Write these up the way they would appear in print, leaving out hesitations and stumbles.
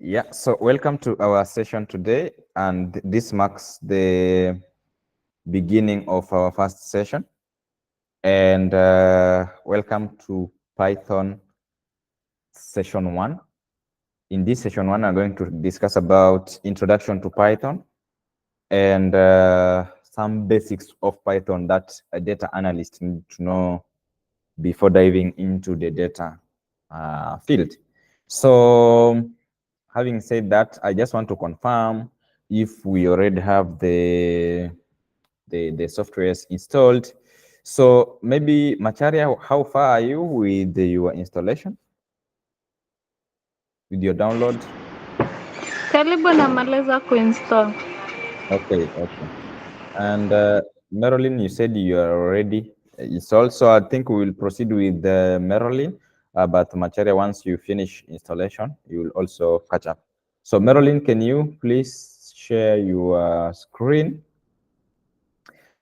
Yeah, so welcome to our session today, and this marks the beginning of our first session. And welcome to Python session 1. In this session 1, I'm going to discuss about introduction to Python and some basics of Python that a data analyst need to know before diving into the data field. So having said that, I just want to confirm if we already have the softwares installed. So maybe Macharia, how far are you with your installation? With your download? Karibu namaliza kuinstall. Okay. And Marilyn, you said you are already installed, so I think we will proceed with Marilyn. But Macharia, once you finish installation, you will also catch up. So Marilyn, can you please share your screen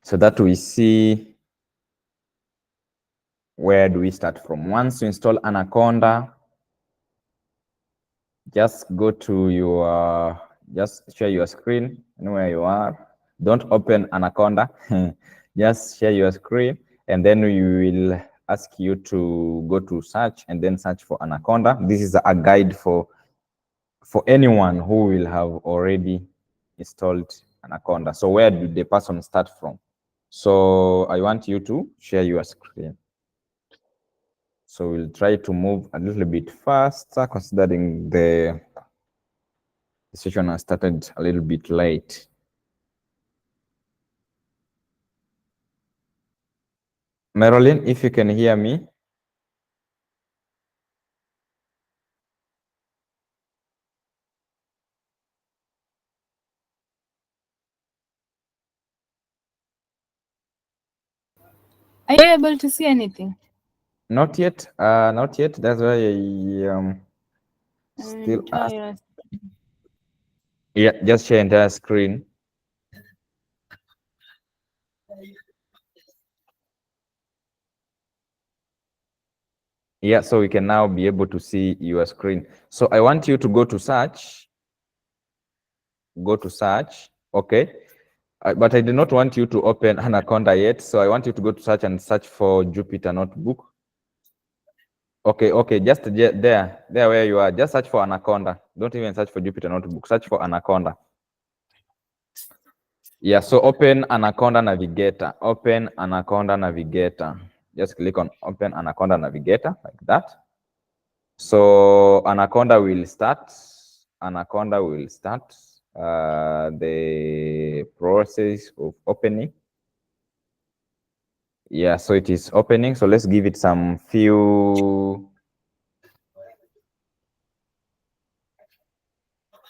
so that we see where do we start from? Once you install Anaconda, just go to your, just share your screen anywhere you are. Don't open Anaconda. Just share your screen, and then we will ask you to go to search and then search for Anaconda. This is a guide for anyone who will have already installed Anaconda. So where do the person start from? So I want you to share your screen. So we'll try to move a little bit faster considering the session has started a little bit late. Marilyn, if you can hear me. Are you able to see anything? Not yet. Not yet. That's why I still ask. Yeah, just share entire screen. Yeah, so we can now be able to see your screen. So I want you to go to search. Go to search. Okay. But I do not want you to open Anaconda yet. So I want you to go to search and search for Jupyter Notebook. Okay. Just there where you are. Just search for Anaconda. Don't even search for Jupyter Notebook. Search for Anaconda. Yeah, so open Anaconda Navigator. Open Anaconda Navigator. Just click on Open Anaconda Navigator like that. So Anaconda will start. Anaconda will start the process of opening. Yeah, so it is opening. So let's give it some few.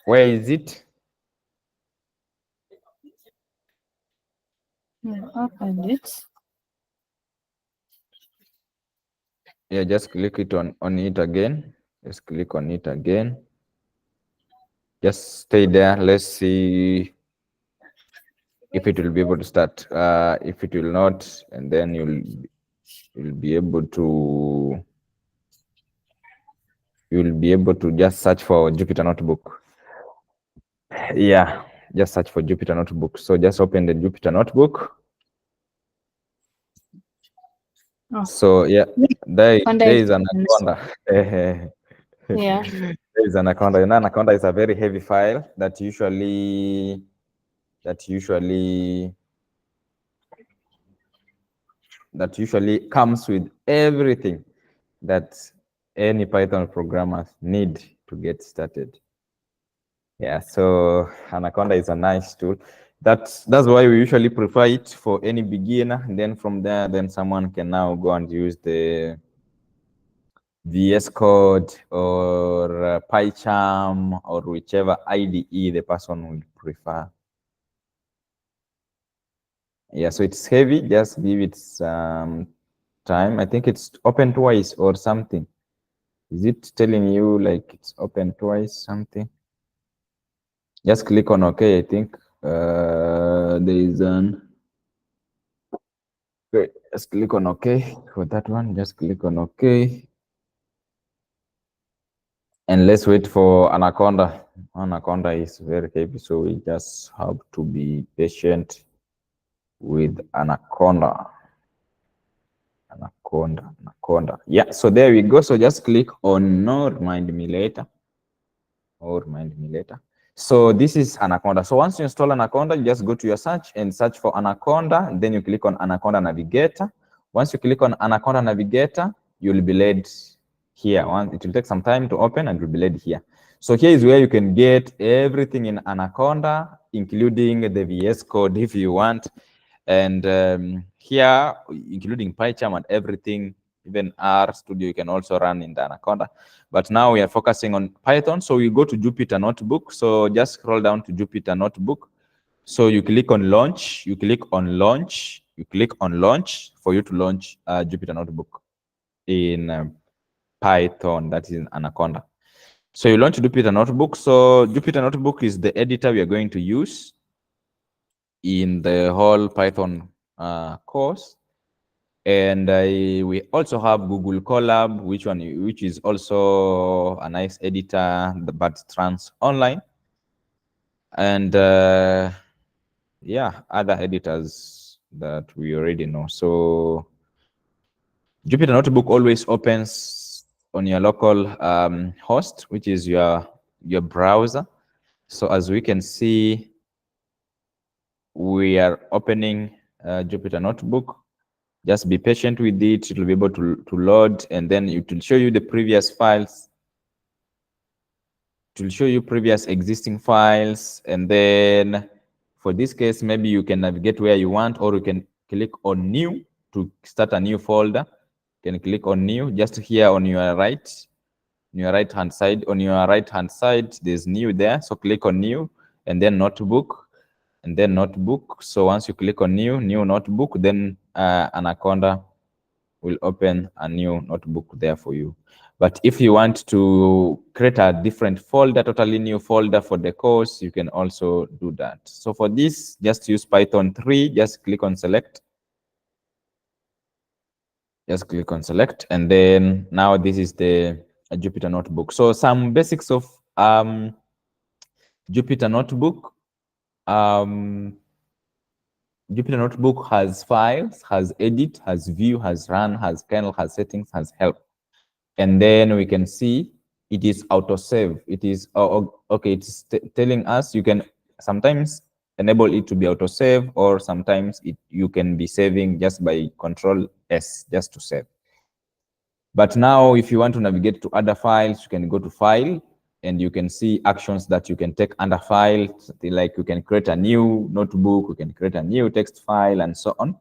Where is it? Open it. Yeah, just click it on it again. Just click on it again. Just stay there. Let's see if it will be able to start. If it will not, and then you'll be able to just search for Jupyter Notebook. Yeah, just search for Jupyter Notebook. So just open the Jupyter Notebook. Oh. So yeah, there is an Anaconda. Yeah. There is an Anaconda. You know, Anaconda is a very heavy file that usually comes with everything that any Python programmers need to get started. Yeah, so Anaconda is a nice tool. That's why we usually prefer it for any beginner. And then from there, then someone can now go and use the VS Code or PyCharm or whichever IDE the person would prefer. Yeah, so it's heavy. Just give it some time. I think it's open twice or something. Is it telling you like it's open twice something? Just click on OK. I think there is an. Okay, just click on OK for that one. Just click on OK. And let's wait for Anaconda. Anaconda is very heavy, so we just have to be patient with Anaconda. Anaconda. Yeah, so there we go. So just click on no remind me later. Or remind me later. So this is Anaconda. So once you install Anaconda, you just go to your search and search for Anaconda. And then you click on Anaconda Navigator. Once you click on Anaconda Navigator, you'll be led here. It will take some time to open and you'll be led here. So here is where you can get everything in Anaconda, including the VS Code if you want. And here, including PyCharm and everything, even RStudio, you can also run in the Anaconda. But now we are focusing on Python. So we go to Jupyter Notebook. So just scroll down to Jupyter Notebook. So you click on launch, you click on launch, you click on launch for you to launch Jupyter Notebook in Python, that is in Anaconda. So you launch Jupyter Notebook. So Jupyter Notebook is the editor we are going to use in the whole Python course. And we also have Google Colab, which is also a nice editor, but runs online. And yeah, other editors that we already know. So Jupyter Notebook always opens on your local host, which is your browser. So as we can see, we are opening Jupyter Notebook. Just be patient with it. It will be able to load, and then it will show you the previous files. It will show you previous existing files, and then for this case, maybe you can navigate where you want, or you can click on new to start a new folder. You can click on new just here on your right hand side. On your right hand side, there's new there. So click on new and then notebook, and then notebook. So once you click on new notebook, then Anaconda will open a new notebook there for you. But if you want to create a different folder, totally new folder for the course, you can also do that. So for this, just use Python 3, just click on select. Just click on select, and then now this is the Jupyter Notebook. So some basics of Jupyter Notebook. Jupyter Notebook has files, has edit, has view, has run, has kernel, has settings, has help. And then we can see it is autosave. It is, okay, it's telling us you can sometimes enable it to be autosave, or sometimes you can be saving just by Control S just to save. But now if you want to navigate to other files, you can go to File, and you can see actions that you can take under File, like you can create a new notebook, you can create a new text file, and so on.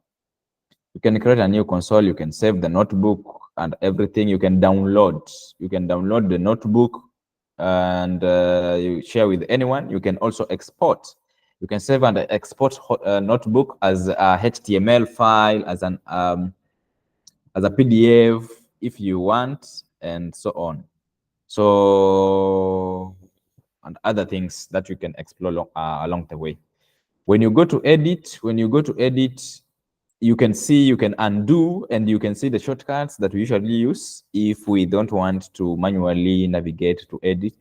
You can create a new console, you can save the notebook and everything. You can download the notebook and you share with anyone. You can also export. You can save and export notebook as a HTML file, as a PDF if you want, and so on. So, and other things that you can explore along the way. When you go to edit, you can see, you can undo, and you can see the shortcuts that we usually use. If we don't want to manually navigate to edit,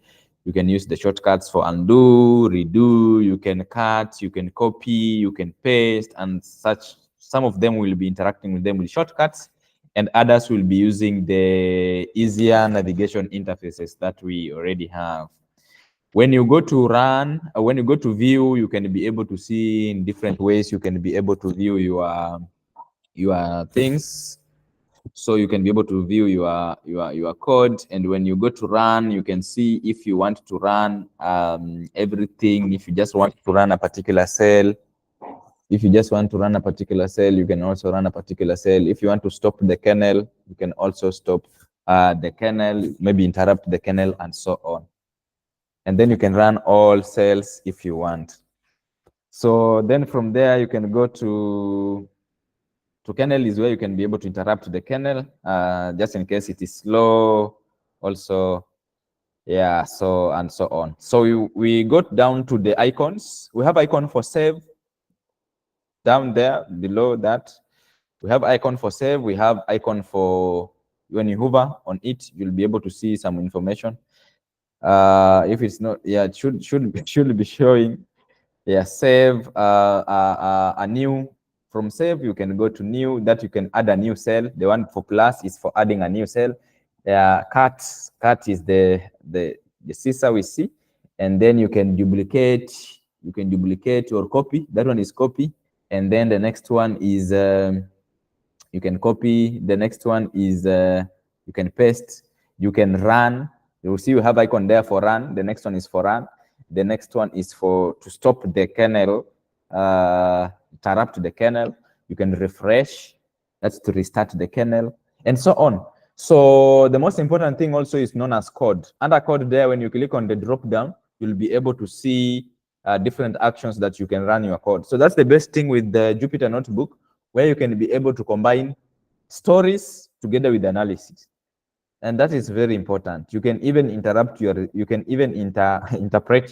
you can use the shortcuts for undo, redo, you can cut, you can copy, you can paste, and such. Some of them will be interacting with them with shortcuts, and others will be using the easier navigation interfaces that we already have. When you go to run, when you go to view, you can be able to see in different ways. You can be able to view your things. So you can be able to view your code. And when you go to run, you can see if you want to run everything. If you just want to run a particular cell, you can also run a particular cell. If you want to stop the kernel, you can also stop the kernel, maybe interrupt the kernel, and so on. And then you can run all cells if you want. So then from there, you can go to kernel, is where you can be able to interrupt the kernel, just in case it is slow also. Yeah, so and so on. So we got down to the icons. We have icon for save down there below that. We have icon for save. We have icon for, when you hover on it, you'll be able to see some information. If it's not, yeah, it should be showing. Yeah, save a new. From save you can go to new, that you can add a new cell. The one for plus is for adding a new cell. Cut is the scissor we see, and then you can duplicate or copy. That one is copy, and then the next one is you can copy. The next one is you can paste. You can run. You will see you have icon there for run. The next one is for run. The next one is for to stop the kernel, interrupt the kernel. You can refresh. That's to restart the kernel, and so on. So the most important thing also is known as code. Under code there, when you click on the drop down, you'll be able to see different actions that you can run your code. So that's the best thing with the Jupyter Notebook, where you can be able to combine stories together with analysis. And that is very important. You can even interpret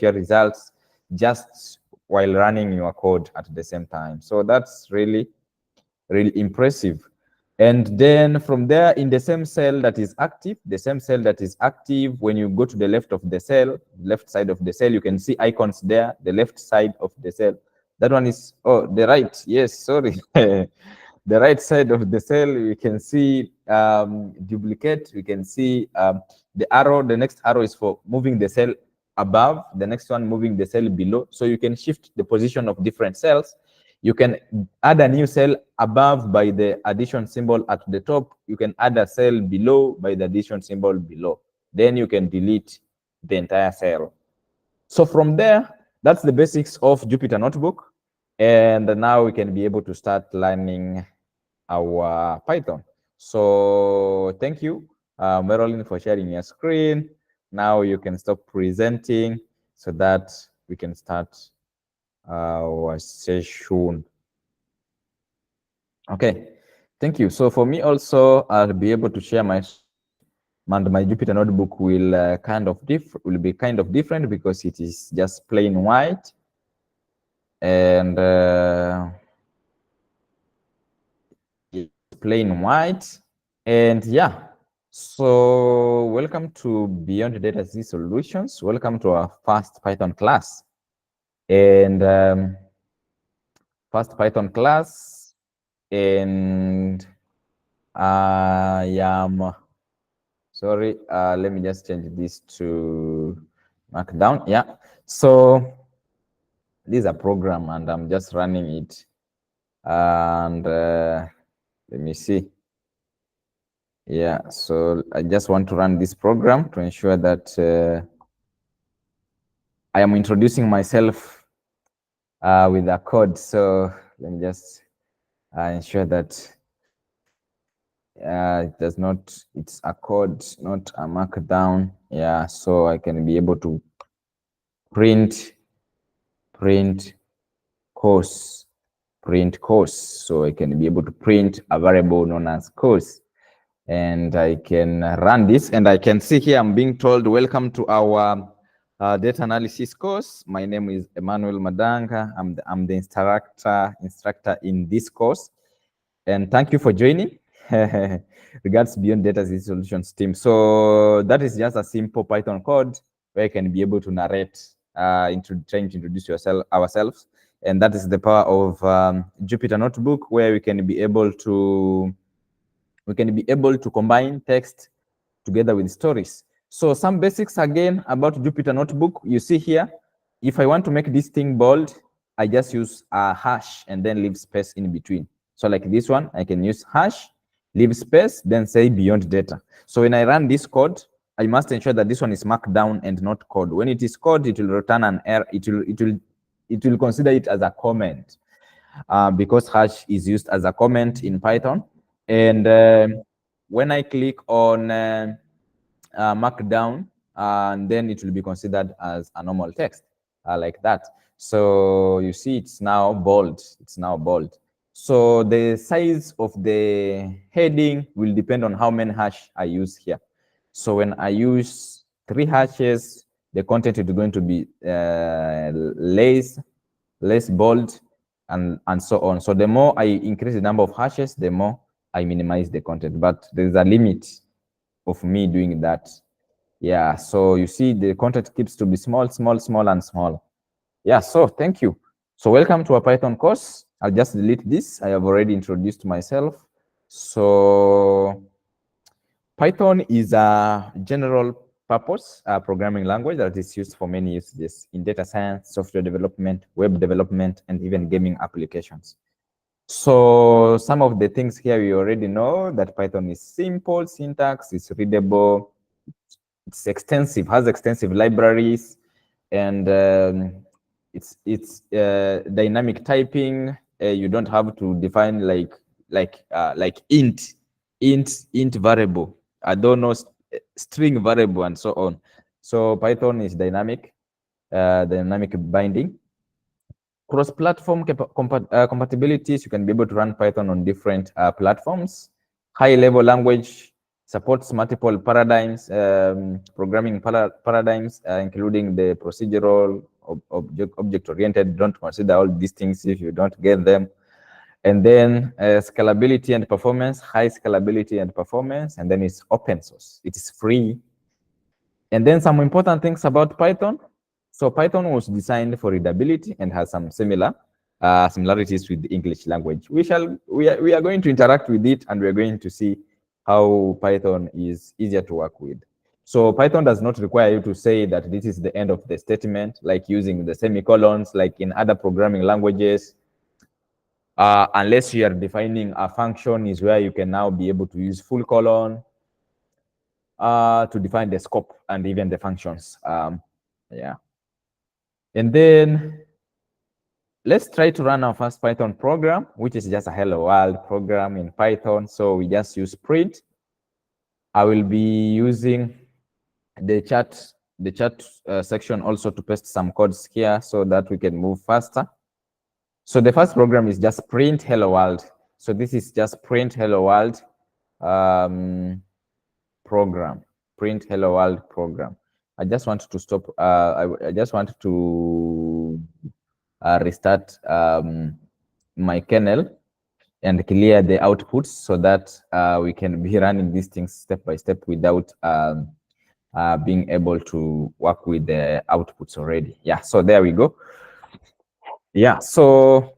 your results just while running your code at the same time. So that's really, really impressive. And then from there, in the same cell that is active, when you go to the left of the cell, left side of the cell, you can see icons there, the left side of the cell. That one is, oh, the right, yes, sorry. The right side of the cell, you can see duplicate, we can see the arrow. The next arrow is for moving the cell above, the next one moving the cell below. So you can shift the position of different cells. You can add a new cell above by the addition symbol at the top. You can add a cell below by the addition symbol below. Then you can delete the entire cell. So from there, that's the basics of Jupyter Notebook. And now we can be able to start learning our Python. So thank you, Marilyn, for sharing your screen. Now you can stop presenting so that we can start our session. Okay, thank you. So for me also, I'll be able to share my Jupyter Notebook will be kind of different because it is just plain white, and plain white, and yeah. So welcome to Beyond Data Z Solutions. Welcome to our first Python class, and first Python class, and I am sorry. Let me just change this to Markdown. Yeah. So this is a program, and I'm just running it, and let me see. Yeah, so I just want to run this program to ensure that I am introducing myself with a code. So let me just ensure that it's a code, not a markdown. Yeah, so I can be able to print course. So I can be able to print a variable known as course. And I can run this, and I can see here I'm being told, welcome to our data analysis course. My name is Emmanuel Madanga. I'm the instructor in this course, and thank you for joining. Regards Beyond Data Z Solutions team. So that is just a simple Python code where you can be able to narrate, trying to introduce ourselves, and that is the power of Jupyter Notebook, where we can be able to combine text together with stories. So some basics again about Jupyter Notebook. You see here, if I want to make this thing bold, I just use a hash and then leave space in between. So like this one, I can use hash, leave space, then say Beyond Data. So when I run this code, I must ensure that this one is marked down and not code. When it is code, it will return an error. It will consider it as a comment because hash is used as a comment in Python. And when I click on markdown, and then it will be considered as a normal text, like that. So you see, it's now bold. So the size of the heading will depend on how many hash I use here. So when I use 3 hashes, the content is going to be less bold, and so on. So the more I increase the number of hashes, the more I minimize the content. But there's a limit of me doing that. Yeah, so you see the content keeps to be small, small, small, and small. Yeah, so thank you. So welcome to a Python course. I'll just delete this. I have already introduced myself. So Python is a general purpose programming language that is used for many usages in data science, software development, web development, and even gaming applications. So some of the things here we already know that Python is simple, syntax is readable, it's extensive, has extensive libraries, and it's dynamic typing. You don't have to define like int variable. I don't know string variable and so on. So Python is dynamic, dynamic binding. Cross-platform compatibilities, you can be able to run Python on different platforms. High-level language supports multiple paradigms, programming paradigms, including the procedural, object-oriented. Don't consider all these things if you don't get them. And then scalability and performance, high scalability and performance, and then it's open source. It is free. And then some important things about Python. So Python was designed for readability and has some similarities with the English language. We are going to interact with it, and we are going to see how Python is easier to work with. So Python does not require you to say that this is the end of the statement, like using the semicolons, like in other programming languages. Unless you are defining a function, is where you can now be able to use full colon to define the scope and even the functions. Yeah. And then let's try to run our first Python program, which is just a hello world program in Python. So we just use print. I will be using the chat section also to paste some codes here so that we can move faster. So the first program is just print hello world. So this is just print hello world program, print hello world program. I just wanted to stop. I just wanted to restart my kernel and clear the outputs so that we can be running these things step by step without being able to work with the outputs already. Yeah, so there we go. Yeah, so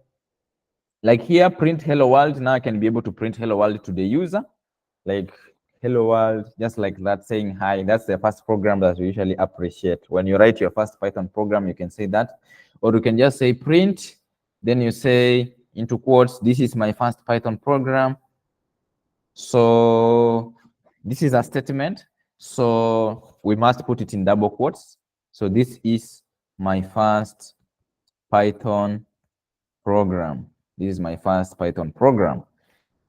like here, print hello world. Now I can be able to print hello world to the user, like hello world, just like that, saying hi. That's the first program that we usually appreciate. When you write your first Python program, you can say that, or you can just say print, then you say into quotes, this is my first Python program. So this is a statement, so we must put it in double quotes. So this is my first Python program. This is my first Python program.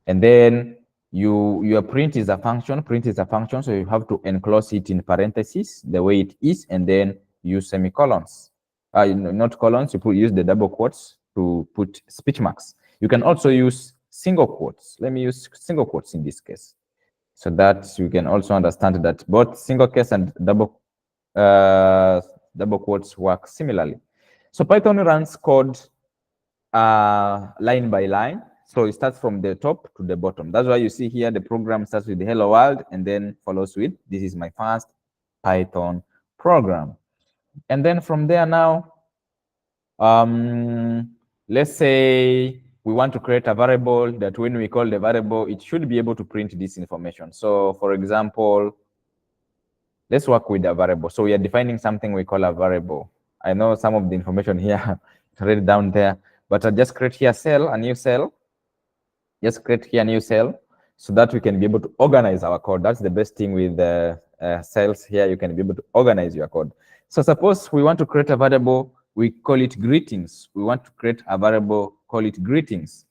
And then your print is a function. Print is a function, so you have to enclose it in parentheses the way it is, and then use semicolons. Not colons. You use the double quotes to put speech marks. You can also use single quotes. Let me use single quotes in this case, so that you can also understand that both single case and double quotes work similarly. So Python runs code line by line. So it starts from the top to the bottom. That's why you see here the program starts with the hello world and then follows with, this is my first Python program. And then from there now, let's say we want to create a variable that when we call the variable, it should be able to print this information. So for example, let's work with a variable. So we are defining something we call a variable. I know some of the information here is already down there, but I'll just create here a new cell. Just create here a new cell so that we can be able to organize our code. That's the best thing with cells here. You can be able to organize your code. So suppose we want to create a variable, we call it greetings. We want to create a variable, call it greetings.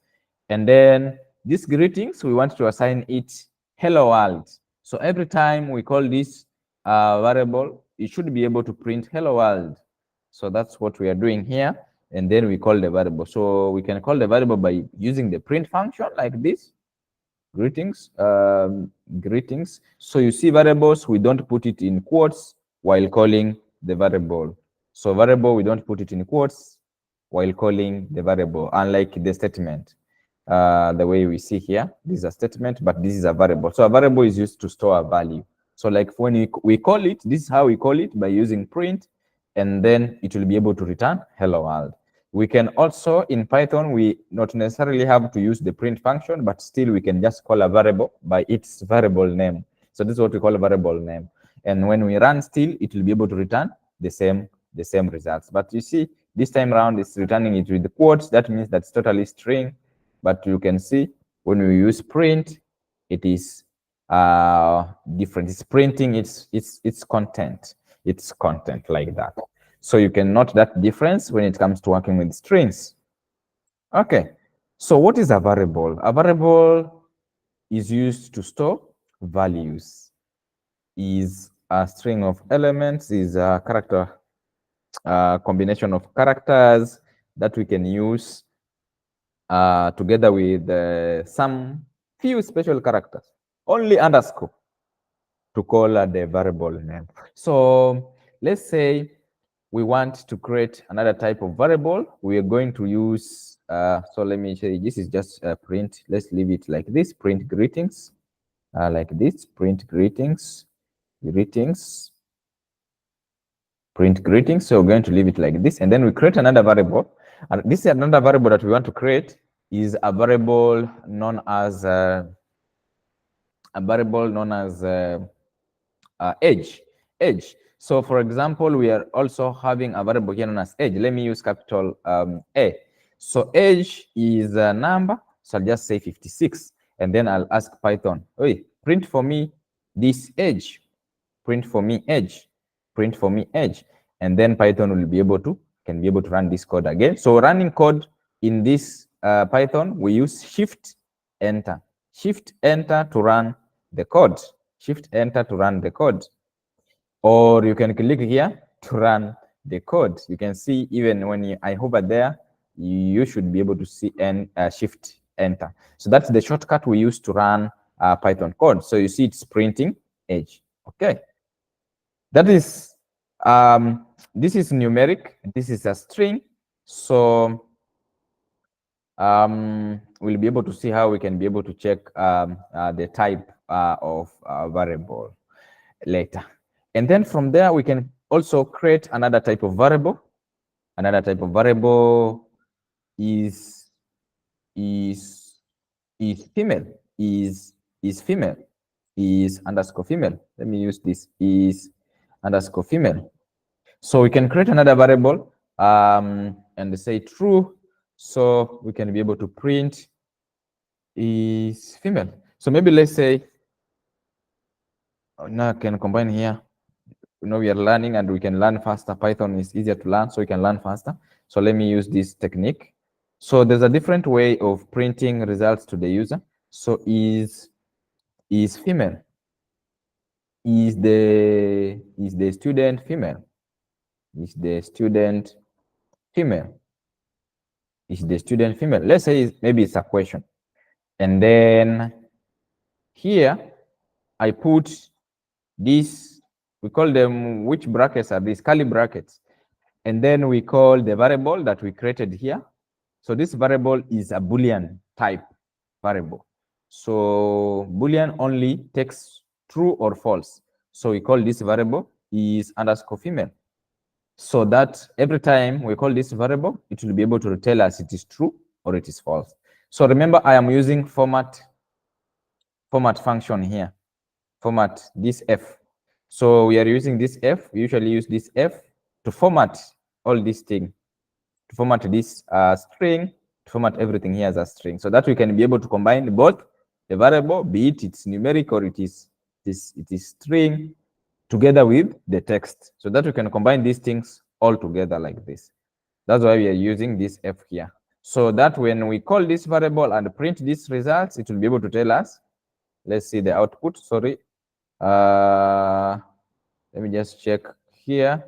And then this greetings, we want to assign it hello world. So every time we call this variable, it should be able to print hello world. So that's what we are doing here. And then we call the variable. So we can call the variable by using the print function like this, greetings, greetings. So you see variables, we don't put it in quotes while calling the variable. So variable, we don't put it in quotes while calling the variable, unlike the statement. The way we see here, this is a statement, but this is a variable. So a variable is used to store a value. So like when we call it, this is how we call it, by using print, and then it will be able to return hello world. We can also, in Python, we not necessarily have to use the print function, but still we can just call a variable by its variable name. So this is what we call a variable name. And when we run still, it will be able to return the same results. But you see, this time around, it's returning it with the quotes. That means that's totally string. But you can see when we use print, it is different. It's printing its content. It's content like that. So you can note that difference when it comes to working with strings. Okay. So what is a variable? A variable is used to store values. Is a string of elements, is a character combination of characters that we can use together with some few special characters, only underscore, to call the variable name. So let's say we want to create another type of variable. We are going to use, so let me show you, this is just a print. Let's leave it like this, print greetings, like this, print greetings, print greetings. So we're going to leave it like this, and then we create another variable. And this is another variable that we want to create, is a variable known as age. So for example, we are also having a variable here known as age. Let me use capital A. So age is a number, so I'll just say 56, and then I'll ask Python, hey, print for me this age, print for me age, print for me age, and then Python will be able to run this code again. So running code in this Python, we use shift enter to run the code, shift enter to run the code, or you can click here to run the code. You can see even when I hover there, you should be able to see shift enter. So that's the shortcut we use to run Python code. So you see it's printing age. Okay, that is this is numeric, this is a string. So we'll be able to see how we can be able to check the type of variable later. And then from there, we can also create another type of variable. Another type of variable is female, is female, is underscore female. Let me use this, is underscore female. So we can create another variable and say true. So we can be able to print is female. So maybe let's say, now I can combine here. You know, we are learning and we can learn faster. Python is easier to learn, so we can learn faster. So let me use this technique. So there's a different way of printing results to the user. So is female. Is the student female? Is the student female? Is the student female? Let's say maybe it's a question. And then here I put this, we call them, which brackets are these? Curly brackets. And then we call the variable that we created here. So this variable is a Boolean type variable. So Boolean only takes true or false. So we call this variable is underscore female. So that every time we call this variable, it will be able to tell us it is true or it is false. So remember, I am using format function here, format this F. So we are using this F. We usually use this F to format all these things, to format this string, to format everything here as a string, so that we can be able to combine both the variable, be it it's numeric or it is string, together with the text, so that we can combine these things all together like this. That's why we are using this F here, so that when we call this variable and print these results, it will be able to tell us. Let's see the output. Sorry, let me just check here.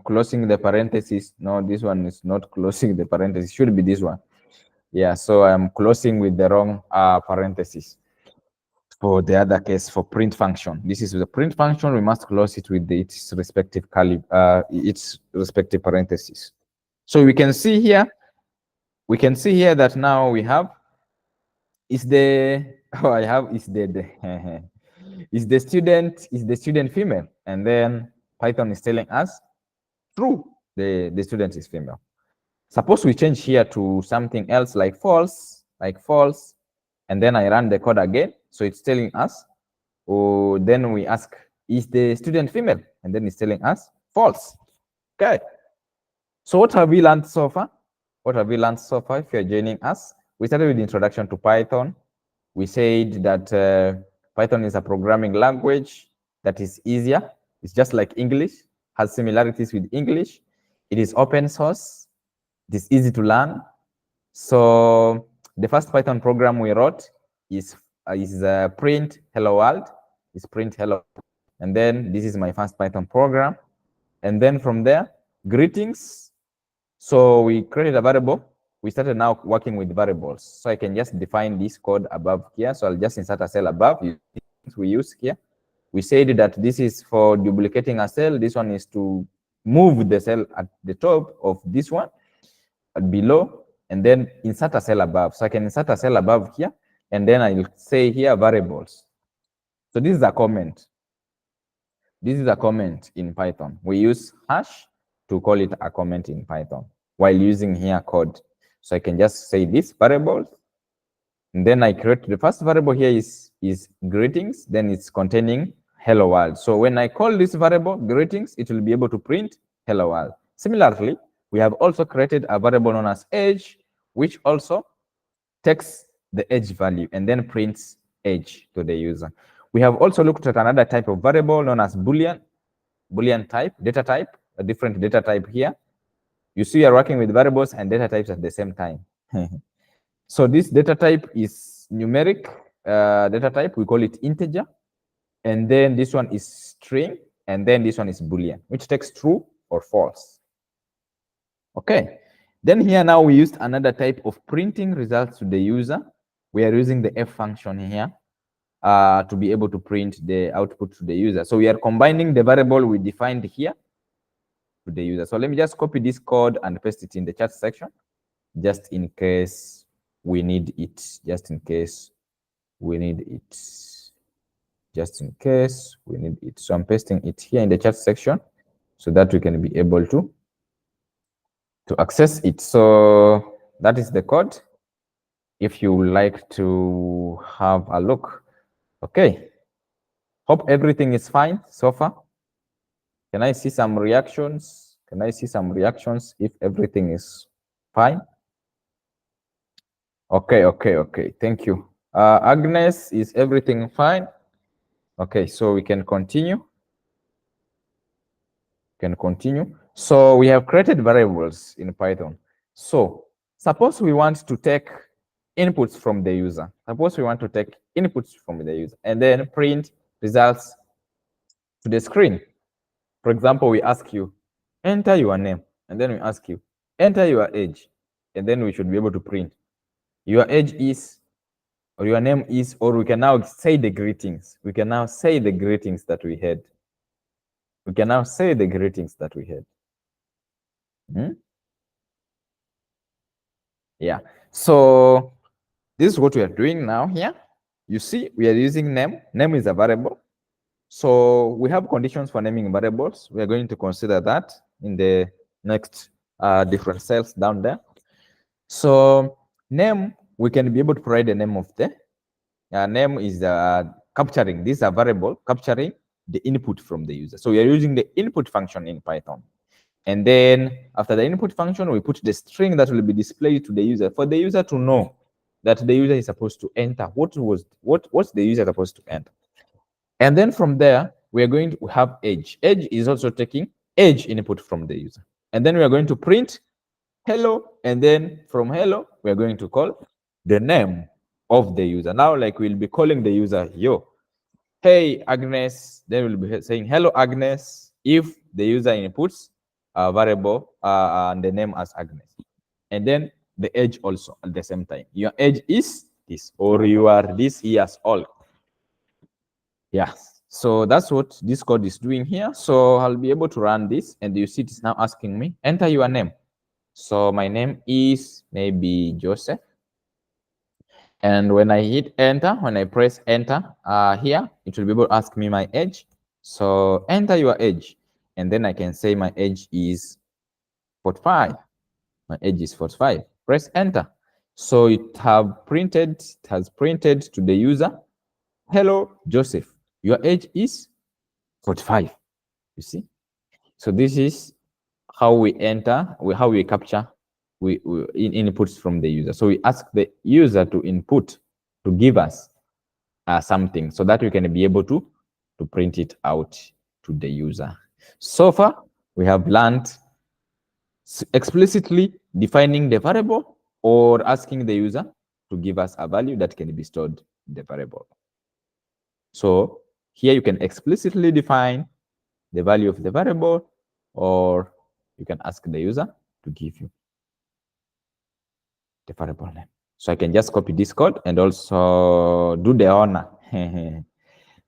Closing the parentheses. No, this one is not closing the parentheses. It should be this one. Yeah, so I'm closing with the wrong parentheses for the other case, for print function. This is the print function. We must close it with its respective parentheses. So we can see here that now we have is the is the student female? And then Python is telling us true, the student is female. Suppose we change here to something else like false, and then I run the code again. So it's telling us, oh, then we ask, is the student female? And then it's telling us false. Okay. So what have we learned so far? What have we learned so far? If you're joining us, we started with the introduction to Python. We said that Python is a programming language that is easier. It's just like English, has similarities with English. It is open source. It is easy to learn. So the first Python program we wrote is print hello world. Is print hello. And then this is my first Python program. And then from there, greetings. So we created a variable. We started now working with variables. So I can just define this code above here. So I'll just insert a cell above. We use here. We said that this is for duplicating a cell. This one is to move the cell at the top of this one, below, and then insert a cell above. So I can insert a cell above here, and then I'll say here variables. So this is a comment. This is a comment in Python. We use hash to call it a comment in Python while using here code. So I can just say this variable, and then I create the first variable here is greetings, then it's containing hello world. So when I call this variable greetings, it will be able to print hello world. Similarly, we have also created a variable known as age, which also takes the age value and then prints age to the user. We have also looked at another type of variable known as Boolean type, data type, a different data type here. You see, you're working with variables and data types at the same time. So this data type is numeric data type. We call it integer. And then this one is string. And then this one is Boolean, which takes true or false. Okay. Then here now we used another type of printing results to the user. We are using the F function here to be able to print the output to the user. So we are combining the variable we defined here to the user. So let me just copy this code and paste it in the chat section, just in case we need it. Just in case we need it. Just in case we need it. So I'm pasting it here in the chat section so that we can be able to access it. So that is the code. If you would like to have a look. Okay. Hope everything is fine so far. Can I see some reactions? Can I see some reactions if everything is fine? Okay. Thank you. Agnes, is everything fine? Okay, so we can continue. So we have created variables in Python. So suppose we want to take inputs from the user. And then print results to the screen. For example, we ask you, enter your name. And then we ask you, enter your age. And then we should be able to print. Your age is, or your name is, or we can now say the greetings. We can now say the greetings that we had. Yeah. So this is what we are doing now here. You see, we are using name. Name is a variable. So we have conditions for naming variables. We are going to consider that in the next different cells down there. So name, we can be able to provide the name of the name is capturing. This is a variable capturing the input from the user. So we are using the input function in Python. And then after the input function, we put the string that will be displayed to the user for the user to know that the user is supposed to enter. What's the user supposed to enter? And then from there, we are going to have age. Age is also taking age input from the user. And then we are going to print hello. And then from hello, we are going to call the name of the user. Now, like we'll be calling the user, yo, hey, Agnes. Then we'll be saying, hello, Agnes, if the user inputs a variable and the name as Agnes. And then the age also at the same time. Your age is this, or you are this years old. Yeah. So that's what this code is doing here. So I'll be able to run this, and you see it's now asking me, enter your name. So my name is maybe Joseph. And when I hit enter, when I press enter here, it will be able to ask me my age. So enter your age, and then I can say my age is 45. My age is 45. Press enter. So it has printed to the user, hello, Joseph, your age is 45. You see? So this is how we enter, how we capture inputs from the user. So we ask the user to input, to give us something so that we can be able to print it out to the user. So far, we have learned explicitly defining the variable or asking the user to give us a value that can be stored in the variable. So here you can explicitly define the value of the variable, or you can ask the user to give you the variable name. So I can just copy this code and also do the honor.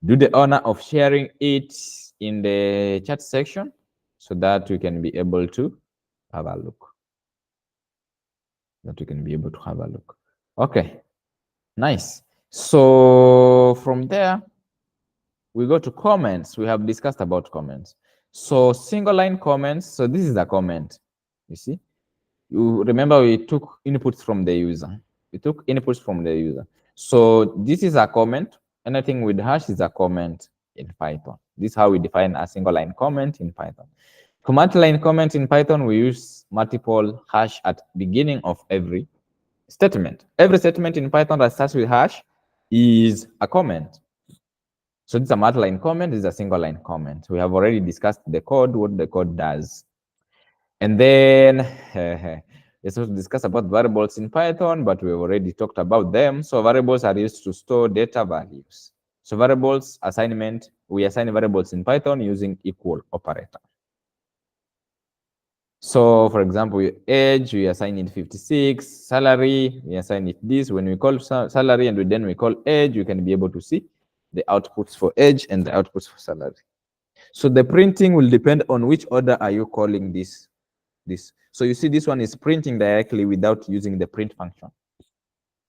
Do the honor of sharing it in the chat section so that we can be able to have a look. Okay, nice. So from there, we go to comments. We have discussed about comments. So single line comments. So this is a comment. You see, you remember we took inputs from the user. So this is a comment. Anything with hash is a comment in Python. This is how we define a single line comment in Python. For multi-line comment in Python, we use multiple hash at beginning of every statement. Every statement in Python that starts with hash is a comment. So this is a multi-line comment, this is a single line comment. We have already discussed the code, what the code does. And then we're supposed to discuss about variables in Python, but we've already talked about them. So variables are used to store data values. So variables assignment, we assign variables in Python using equal operator. So for example, age, we assign it 56, salary, we assign it this. When we call salary and then we call age, you can be able to see the outputs for age and the outputs for salary. So the printing will depend on which order are you calling this. So you see this one is printing directly without using the print function.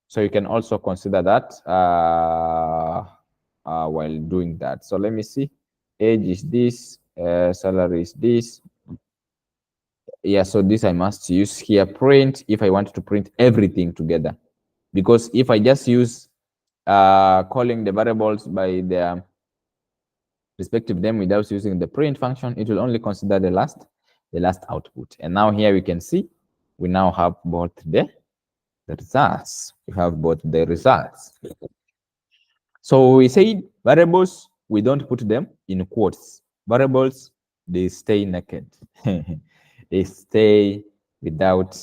So you can also consider that while doing that. So let me see. Age is this, salary is this. Yeah, so this I must use here print if I want to print everything together. Because if I just use calling the variables by their respective name without using the print function, it will only consider the last output. And now here we can see we now have both the results. We have both the results. So we say variables, we don't put them in quotes. Variables, they stay naked. They stay without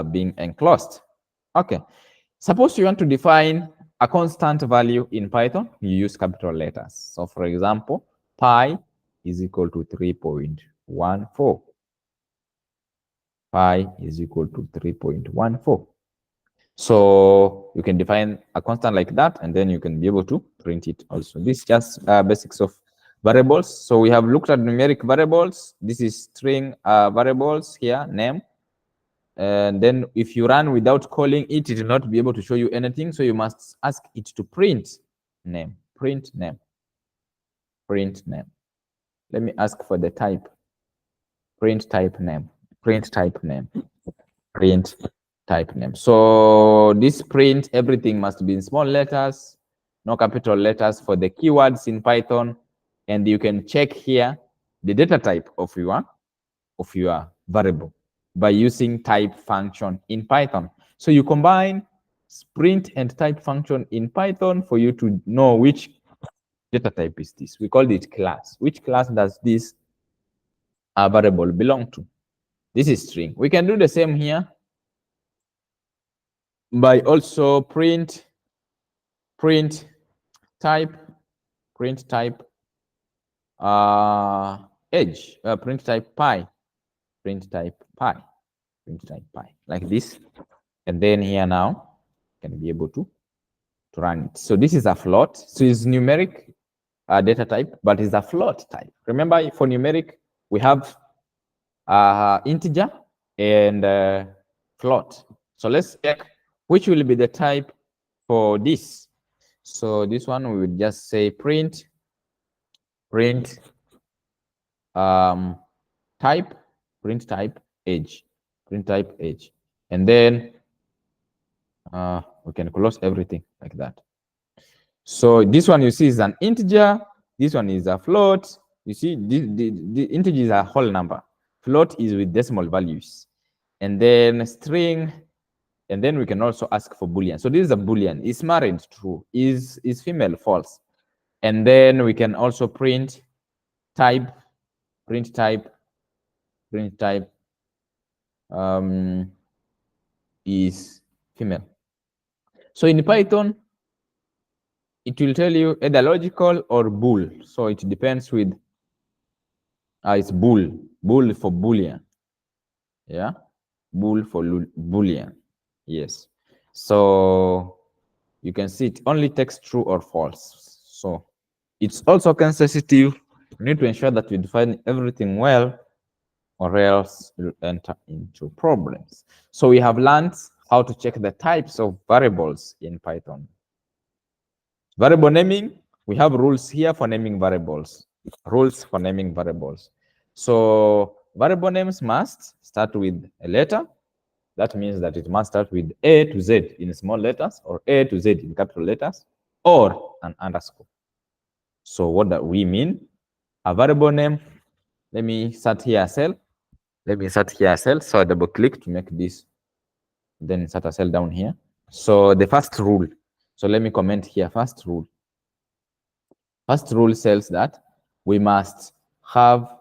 being enclosed. Okay. Suppose you want to define a constant value in Python, you use capital letters. So for example, pi is equal to 3.14. Pi is equal to 3.14. So you can define a constant like that, and then you can be able to print it also. This is just basics of variables. So we have looked at numeric variables. This is string variables here, name. And then if you run without calling it, it will not be able to show you anything. So you must ask it to print name, print name, print name. Let me ask for the type, print type name, print type name, print type name. So this print, everything must be in small letters, no capital letters for the keywords in Python. And you can check here the data type of your variable by using type function in Python. So you combine print and type function in Python for you to know which data type is this. We call it class. Which class does this variable belong to? This is string. We can do the same here by also print type age, print type pi, like this. And then here now can be able to run it. So this is a float. So it's numeric data type, but it's a float type. Remember, for numeric, we have integer and float. So let's check which will be the type for this. So this one we would just say print type, print type age, and then we can close everything like that. So this one you see is an integer, this one is a float. You see, the integer is a whole number, float is with decimal values, and then string, and then we can also ask for boolean. So this is a boolean: is married, true; is female, false. And then we can also print type is female. So in Python, it will tell you either logical or bool. So it depends with it's bool for boolean. Yeah, bool for boolean. Yes. So you can see it only takes true or false. So it's also sensitive. You need to ensure that you define everything well, or else you'll enter into problems. So we have learned how to check the types of variables in Python. Variable naming, we have rules here for naming variables. So variable names must start with a letter. That means that it must start with A to Z in small letters, or A to Z in capital letters, or an underscore. So what do we mean? A variable name, let me start here a cell. So I double click to make this, then insert a cell down here. So the first rule, so let me comment here, first rule says that we must have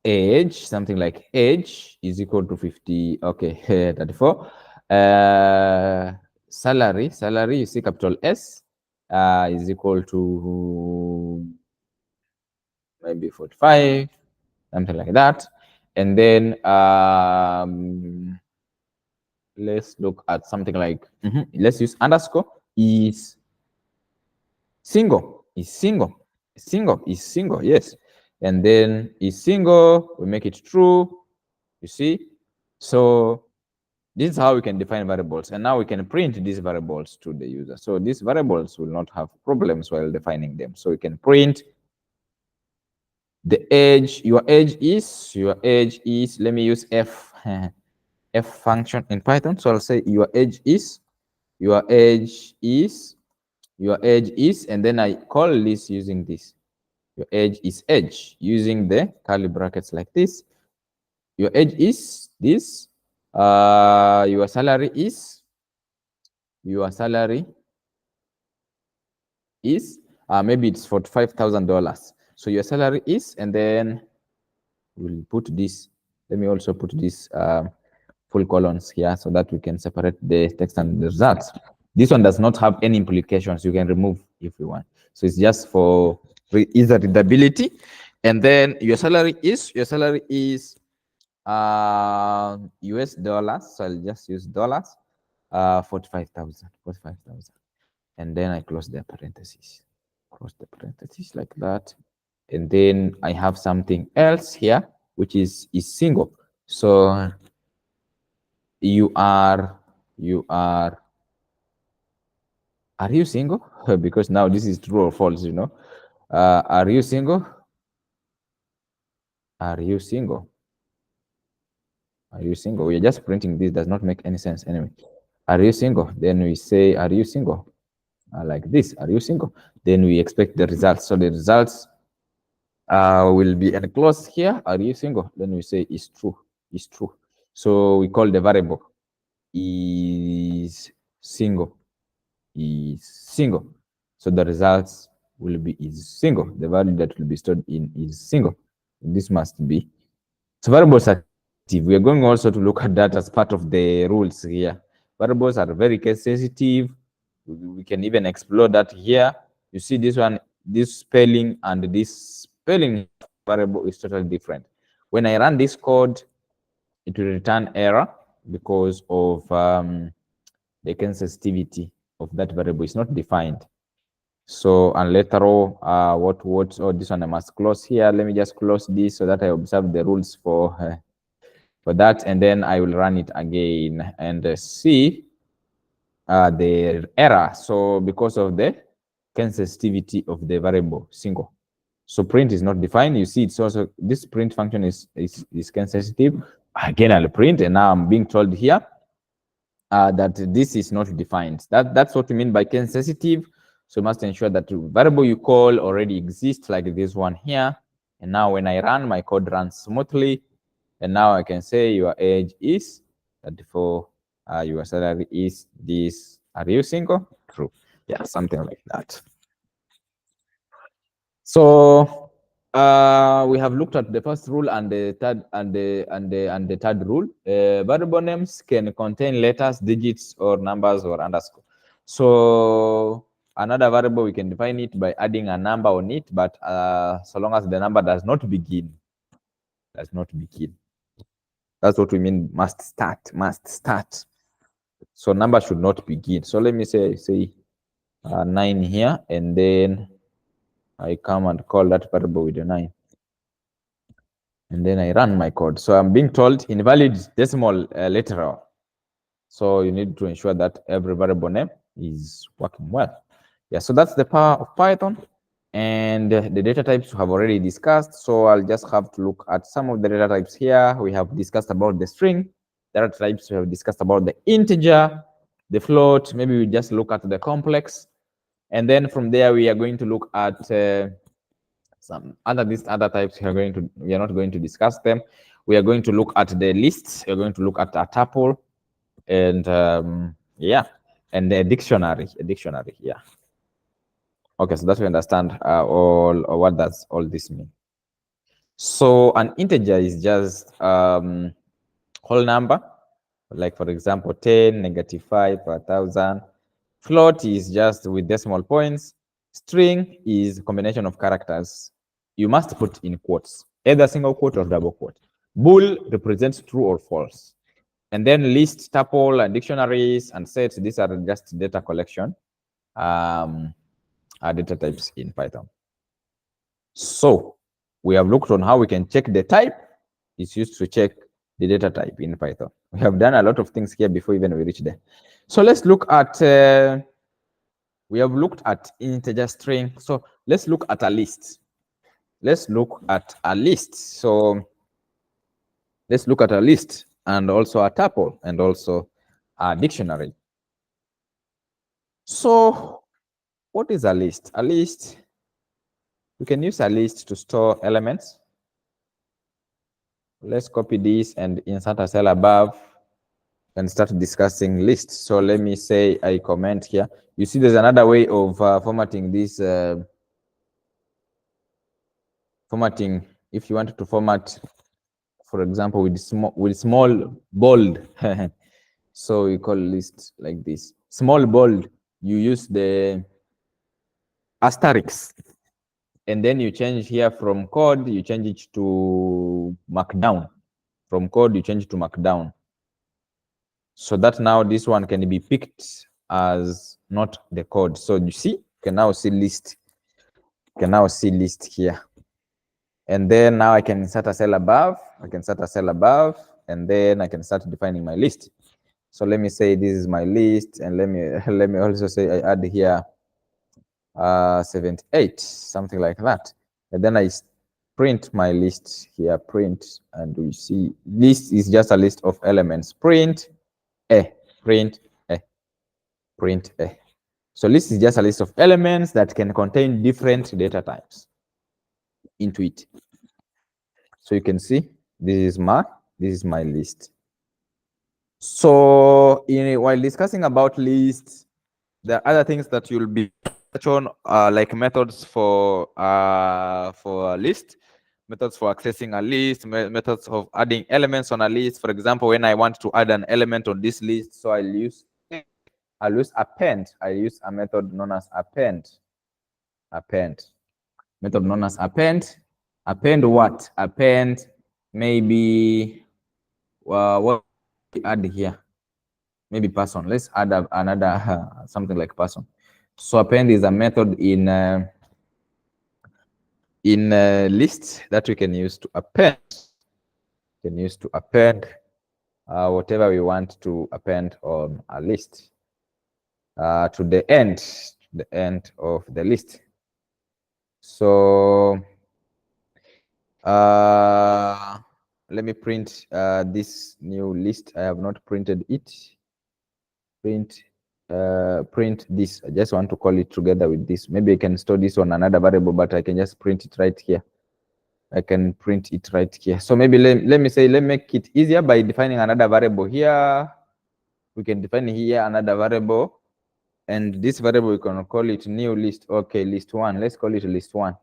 age, something like age is equal to 50, okay, 34. Salary, you see capital S, is equal to maybe 45, something like that. And then let's look at something like, let's use underscore, is single, yes. And then is single, we make it true, you see. So this is how we can define variables, and now we can print these variables to the user. So these variables will not have problems while defining them. So we can print the age, your age is, let me use f function in Python. So I'll say your age is, and then I call this using this. Your age is age, using the curly brackets like this. Your age is this. Your salary is, maybe it's $45,000. So your salary is, and then we'll put this. Let me also put this full colons here so that we can separate the text and the results. This one does not have any implications. You can remove if you want. So it's just for easier readability. And then your salary is US dollars. So I'll just use dollars, 45,000. And then I close the parentheses. Like that. And then I have something else here, which is single. So you are you single? Because now this is true or false, you know. Are you single? We're just printing this, does not make any sense anyway. Are you single? Then we say, are you single? Like this, are you single? Then we expect the results. So the results will be enclosed here. Are you single? Then we say is true. So we call the variable is single. So the results will be is single. The value that will be stored in is single. This must be. So variables are active. We are going also to look at that as part of the rules here. Variables are very case sensitive. We can even explore that here. You see this one, this spelling and this spelling variable is totally different. When I run this code, it will return error because of the sensitivity of that variable is not defined. So, and later on, this one I must close here. Let me just close this so that I observe the rules for that, and then I will run it again and see the error. So because of the sensitivity of the variable single. So print is not defined. You see, it's also this print function is sensitive. Again, I'll print, and now I'm being told here that this is not defined. That's what we mean by sensitive. So you must ensure that the variable you call already exists, like this one here. And now when I run, my code runs smoothly. And now I can say your age is 34. Your salary is this. Are you single? True. Yeah, something like that. So we have looked at the first rule and the third and the third rule. Variable names can contain letters, digits, or numbers or underscore. So another variable, we can define it by adding a number on it, but so long as the number does not begin. That's what we mean must start. So number should not begin. So let me say 9 here, and then I come and call that variable with a 9. And then I run my code. So I'm being told invalid decimal literal. So you need to ensure that every variable name is working well. Yeah, so that's the power of Python. And the data types we have already discussed. So I'll just have to look at some of the data types here. We have discussed about the string. Data types we have discussed about the integer, the float. Maybe we just look at the complex. And then from there, we are going to look at some other types. We are not going to discuss them. We are going to look at the lists. We're going to look at a tuple, and yeah, and a dictionary. Yeah. Okay, so that we understand all, or what does all this mean. So an integer is just whole number, like for example 10, -5, 1,000. Float is just with decimal points. String is a combination of characters. You must put in quotes, either single quote or double quote. Bool represents true or false. And then list, tuple, and dictionaries and sets, these are just data collection data types in Python. So we have looked on how we can check the type. It's used to check the data type in Python. We have done a lot of things here before even we reach there. So let's look at, we have looked at integer string. So let's look at a list. Let's look at a list. So let's look at a list and also a tuple and also a dictionary. So what is a list? A list, we can use a list to store elements. Let's copy this and insert a cell above and start discussing lists. So let me say I comment here. You see there's another way of formatting this. Formatting, if you wanted to format, for example, with small bold. So we call list like this. Small bold, you use the asterisk. And then you change here from code, you change it to markdown. From code, you change it to markdown. So that now this one can be picked as not the code. So you see, you can now see list. You can now see list here. And then now I can insert a cell above. I can insert a cell above, and then I can start defining my list. So let me say this is my list, and let me also say I add here 78, something like that. And then I print my list here, print, and we see list is just a list of elements. Print A, print A, print A. So list is just a list of elements that can contain different data types into it. So you can see this is my list. So while discussing about lists, there are other things that you'll be shown like methods for a list, methods for accessing a list, methods of adding elements on a list. For example, when I want to add an element on this list, so I'll use append. I use a method known as append. Method known as append. Append what? Append maybe what we add here? Maybe person. Let's add another something like person. So append is a method in list that we can use to append. Whatever we want to append on a list. to the end of the list. So let me print this new list. I have not printed it. Print this. I just want to call it together with this. Maybe I can store this on another variable, but I can just print it right here. I can print it right here. So maybe let me make it easier by defining another variable here. We can define here another variable, and this variable we can call it new list. Okay, list one. Let's call it list one.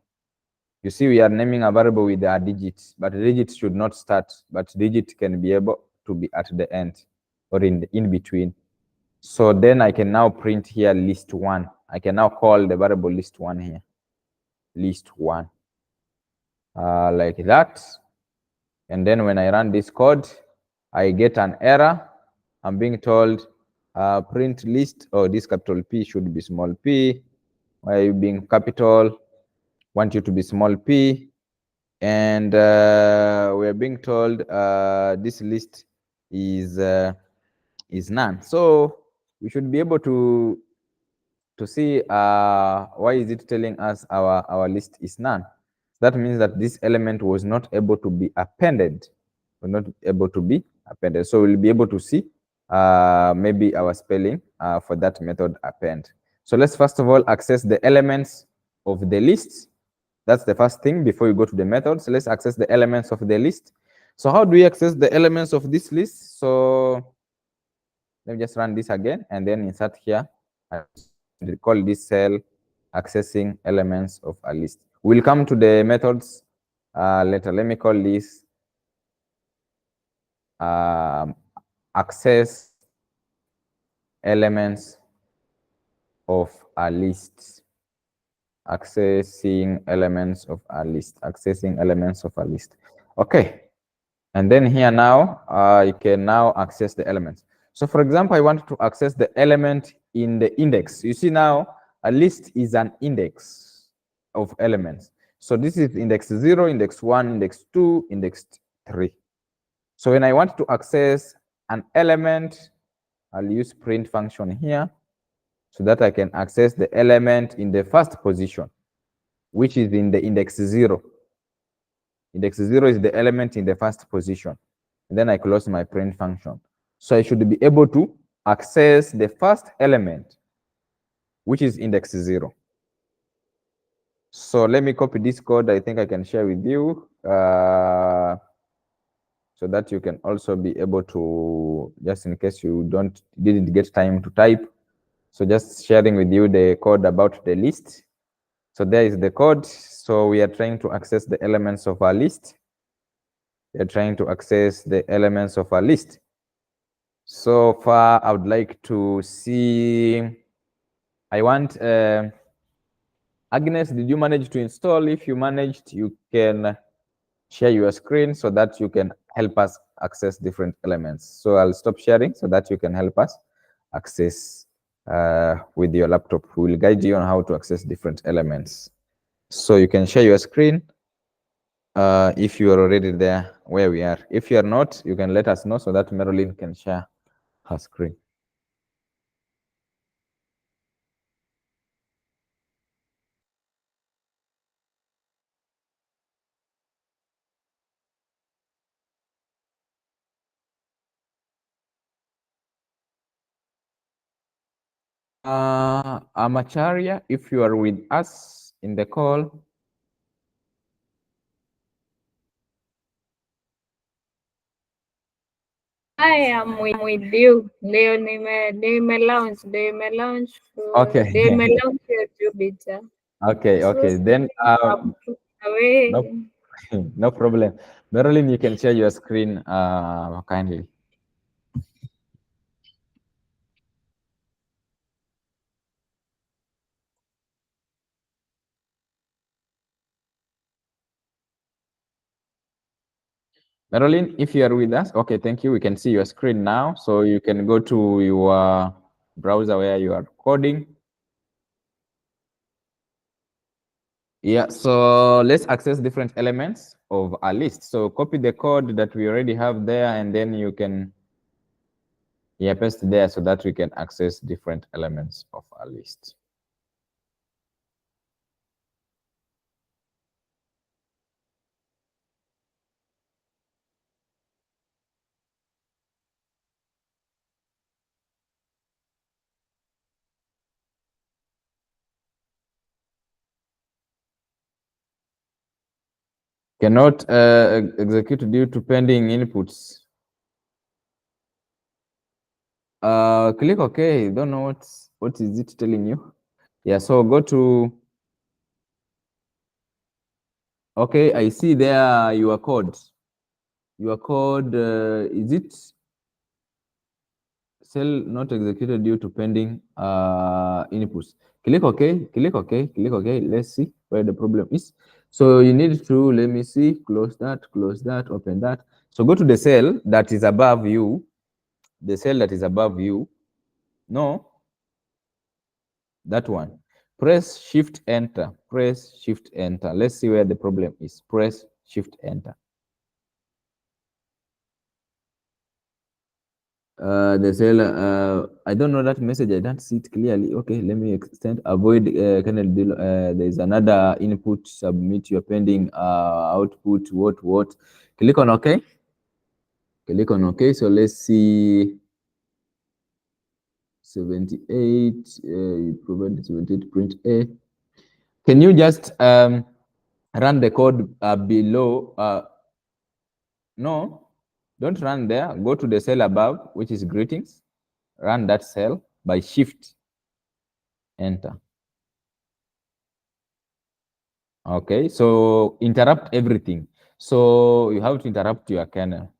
You see, we are naming a variable with our digits, but digits should not start, but digit can be able to be at the end or in between. So then I can now print here list one. I can now call the variable list one here, list one, like that. And then when I run this code, I get an error. I'm being told print list, or this capital P should be small p. Why are you being capital? Want you to be small p. And we're being told this list is none. So we should be able to see why is it telling us our list is none. That means that this element was not able to be appended. We're not able to be appended. So we'll be able to see maybe our spelling for that method append. So let's first of all access the elements of the list. That's the first thing before you go to the method. So let's access the elements of the list. So how do we access the elements of this list? So let me just run this again and then insert here. I call this cell accessing elements of a list. We'll come to the methods later. Let me call this access elements of a list. Accessing elements of a list. Accessing elements of a list. Okay. And then here now, you can now access the elements. So for example, I want to access the element in the index. You see now, a list is an index of elements. So this is index 0, index 1, index 2, index 3. So when I want to access an element, I'll use print function here so that I can access the element in the first position, which is in the index 0. Index 0 is the element in the first position. And then I close my print function. So I should be able to access the first element, which is index 0. So let me copy this code. I think I can share with you so that you can also be able to, just in case you didn't get time to type. So just sharing with you the code about the list. So there is the code. So we are trying to access the elements of our list. We are trying to access the elements of our list. So far, I would like to see, I want, Agnes, did you manage to install? If you managed, you can share your screen so that you can help us access different elements. So I'll stop sharing so that you can help us access with your laptop. We will guide you on how to access different elements. So you can share your screen if you are already there where we are. If you are not, you can let us know so that Marilyn can share her screen. Amacharya, if you are with us in the call. I am with you. Leo nime launch. Okay. Nime launch Jupiter. Okay. Then no problem. Marilyn, you can share your screen kindly. Marilyn, if you are with us, okay, thank you. We can see your screen now. So you can go to your browser where you are coding. Yeah, so let's access different elements of a list. So copy the code that we already have there, and then you can Yeah, paste there so that we can access different elements of our list. Cannot execute due to pending inputs. Click OK. Don't know what is it telling you. Yeah, so go to. Okay, I see there your code. Your code is it cell not executed due to pending inputs. Click OK. Click OK. Click OK. Let's see where the problem is. So you need to, let me see, close that, open that. So go to the cell that is above you. The cell that is above you. No, that one. Press Shift Enter. Press Shift Enter. Let's see where the problem is. Press Shift Enter. The cell, I don't know that message. I don't see it clearly. Okay, let me extend. Avoid kernel deal. There's another input. Submit your pending output. What? Click on OK. Click on OK. So let's see. 78. You provided 78 print A. Can you just run the code below? No, don't run there. Go to the cell above, which is greetings. Run that cell by Shift Enter. Okay, so interrupt everything. So you have to interrupt your kernel.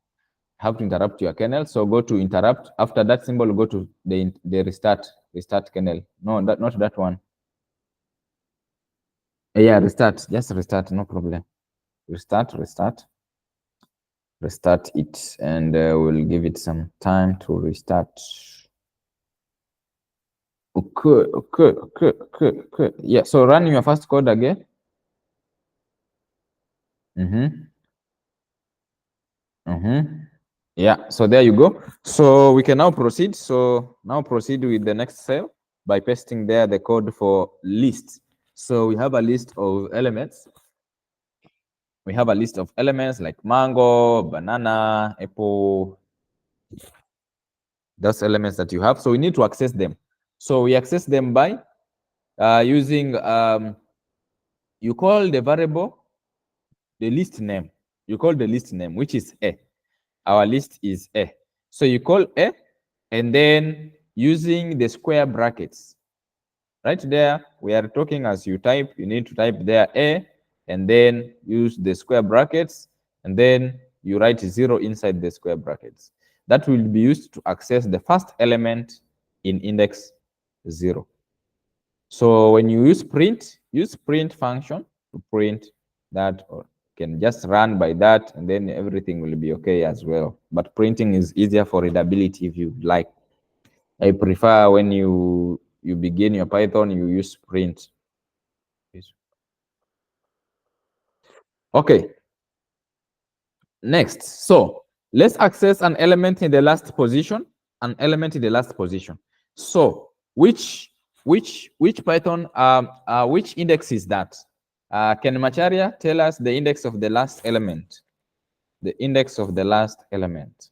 So go to interrupt. After that symbol, go to the restart kernel. No, not that one. Yeah, restart. Just restart. No problem. Restart it, and we'll give it some time to restart. Okay. Yeah, so run your first code again. Yeah, so there you go. So we can now proceed. So now proceed with the next cell by pasting there the code for list. So we have a list of elements. We have a list of elements like mango, banana, apple, those elements that you have. So we need to access them. So we access them by using, you call the variable the list name. You call the list name, which is A. Our list is A. So you call A, and then using the square brackets. Right there, we are talking as you type, you need to type there A, and then use the square brackets, and then you write 0 inside the square brackets. That will be used to access the first element in index 0. So when you use print function to print that, or can just run by that, and then everything will be okay as well. But printing is easier for readability if you like. I prefer when you begin your Python, you use print. Okay. Next, so let's access an element in the last position, So which Python, which index is that? Can Macharia tell us the index of the last element? The index of the last element.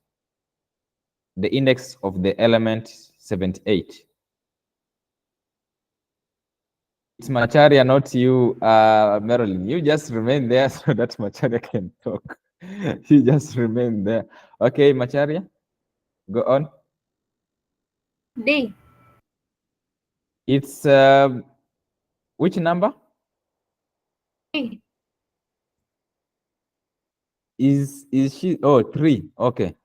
The index of the element 78. It's Macharia, not you, Marilyn. You just remain there so that Macharia can talk. You just remain there. Okay, Macharia, go on. D. It's which number? D. Is she? Oh, 3. Okay.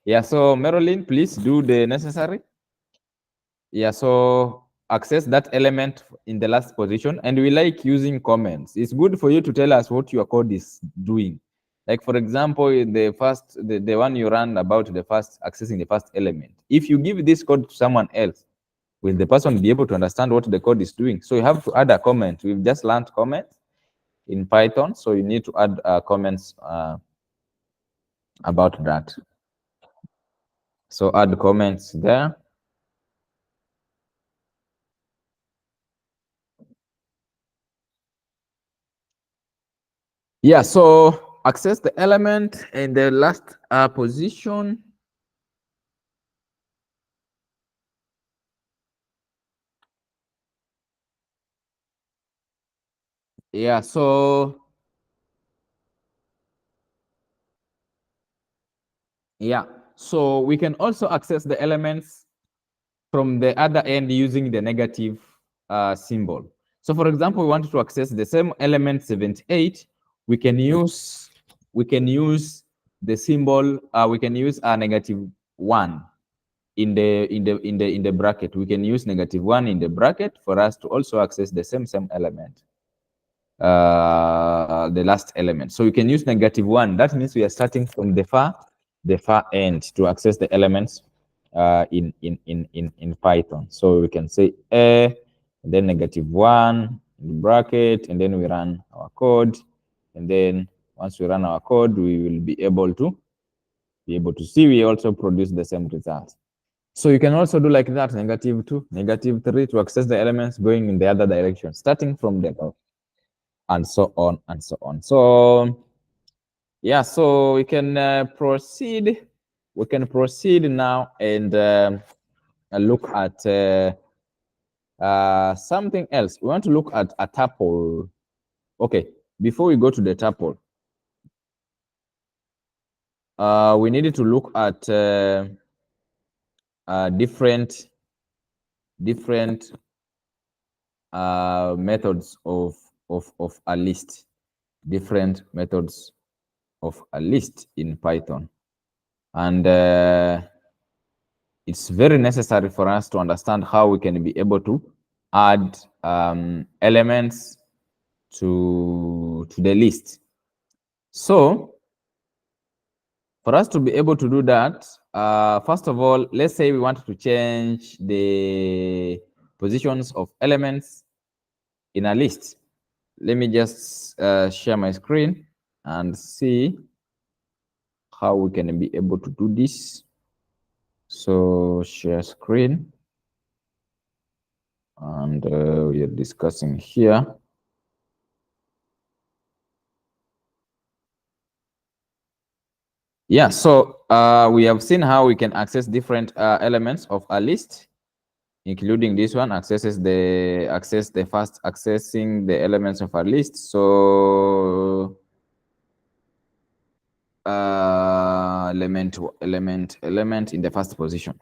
Yeah, so Marilyn, please do the necessary. Yeah, so access that element in the last position, and we like using comments. It's good for you to tell us what your code is doing. Like, for example, the one you ran about the first, accessing the first element. If you give this code to someone else, will the person be able to understand what the code is doing? So you have to add a comment. We've just learned comments in Python, so you need to add comments about that. So add comments there. Yeah, so access the element in the last position. Yeah, so we can also access the elements from the other end using the negative symbol. So for example, we want to access the same element 78, we can use the symbol, we can use a -1 in the bracket. We can use -1 in the bracket for us to also access the same element, the last element. So we can use -1. That means we are starting from the far end to access the elements in Python. So we can say a, and then -1 in the bracket, and then we run our code, and then once we run our code, we will be able to see we also produce the same result. So you can also do like that, -2, -3 to access the elements going in the other direction, starting from the top, and so on and so on. So yeah, so we can proceed. We can proceed now and look at something else. We want to look at a tuple. Okay, before we go to the tuple, we needed to look at different methods of a list, different methods of a list in Python. And it's very necessary for us to understand how we can be able to add elements to the list. So for us to be able to do that, first of all, let's say we want to change the positions of elements in a list. Let me just share my screen and see how we can be able to do this. So share screen, and we are discussing here. Yeah, so we have seen how we can access different elements of a list, including this one, access the first accessing the elements of a list. So element in the first position.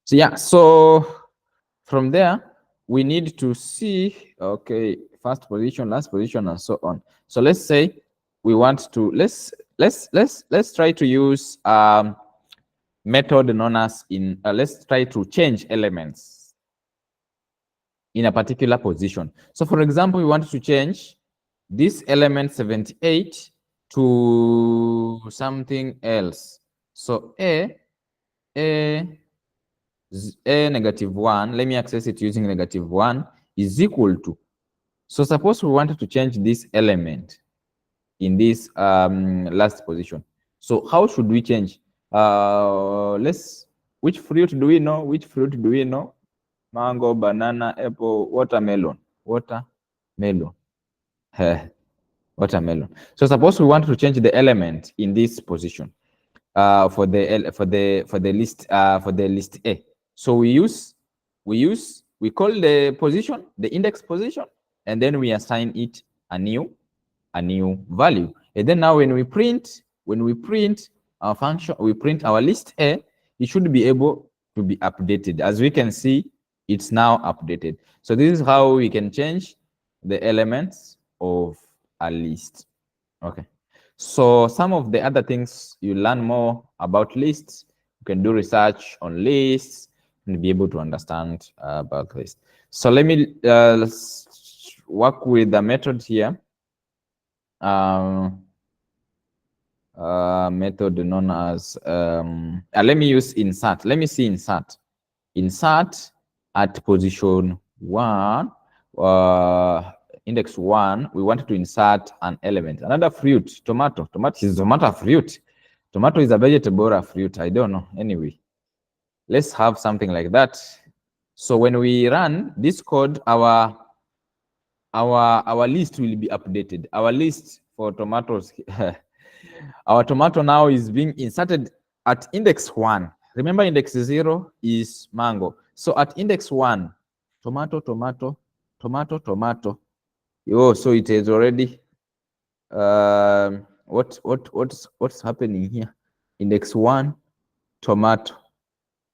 So yeah, so from there we need to see, okay, first position, last position, and so on. So let's say we want to let's try to use method known as let's try to change elements in a particular position. So for example, we want to change this element 78 to something else. So a -1, let me access it using -1, is equal to. So suppose we wanted to change this element in this last position. So how should we change? Which fruit do we know? Which fruit do we know? Mango, banana, apple, watermelon. Watermelon. Watermelon. So suppose we want to change the element in this position for the list A. So we call the position the index position, and then we assign it a new value. And then now when we print our function, we print our list A, it should be able to be updated. As we can see, it's now updated. So this is how we can change the elements of a list. Okay. So some of the other things you learn more about lists, you can do research on lists and be able to understand about lists. So let me let's work with the method here. Method known as let me use insert. Let me see insert. Insert at position 1. index 1, we want to insert an element, another fruit, tomato. Tomato is a fruit. Tomato is a vegetable or a fruit, I don't know. Anyway, let's have something like that. So when we run this code, our list will be updated. Our list for tomatoes, our tomato now is being inserted at index 1. Remember, index 0 is mango. So at index 1, tomato. Oh, so it is already what's happening here? Index 1, tomato.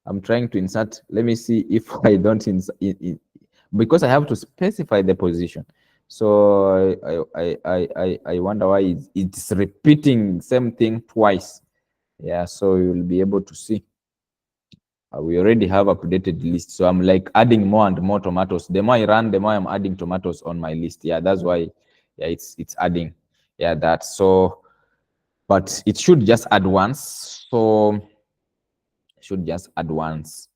I'm trying to insert. Let me see if I don't insert because I have to specify the position. So I wonder why it's repeating same thing twice. Yeah, so you will be able to see. We already have updated list, so I'm like adding more and more tomatoes. The more I run, the more I'm adding tomatoes on my list. Yeah, that's why. Yeah, it's adding. Yeah, that. So, but it should just add once. So, it should just add once.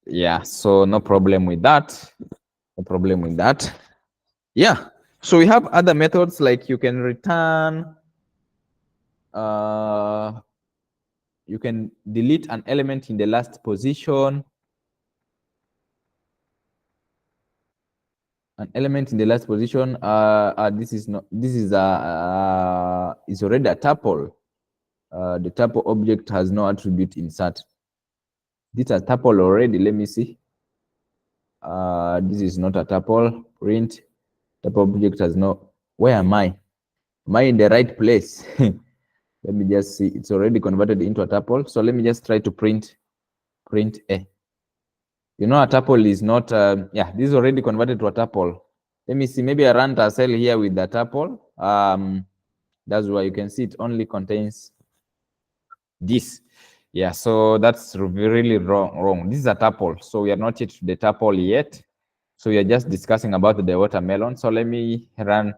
Yeah, so no problem with that. No problem with that. Yeah. So we have other methods like you can return. You can delete an element in the last position. An element in the last position. This is already a tuple. The tuple object has no attribute insert. This is a tuple already. Let me see. This is not a tuple. Print. Tuple object has no. Where am I? Am I in the right place? Let me just see. It's already converted into a tuple. So let me just try to print A. You know, a tuple is not, yeah, this is already converted to a tuple. Let me see, maybe I run a cell here with the tuple. That's why you can see it only contains this. Yeah, so that's really wrong. This is a tuple, so we are not yet to the tuple yet. So we are just discussing about the watermelon. So let me run.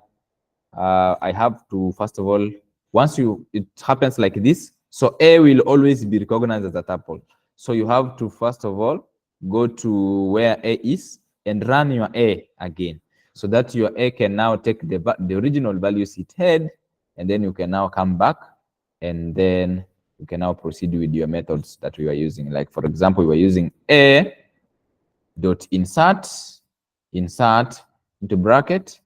I have to, first of all, once it happens like this, so A will always be recognized as a tuple. So you have to, first of all, go to where A is and run your A again, so that your A can now take the original values it had, and then you can now come back, and then you can now proceed with your methods that we are using. Like, for example, we are using A dot insert into bracket.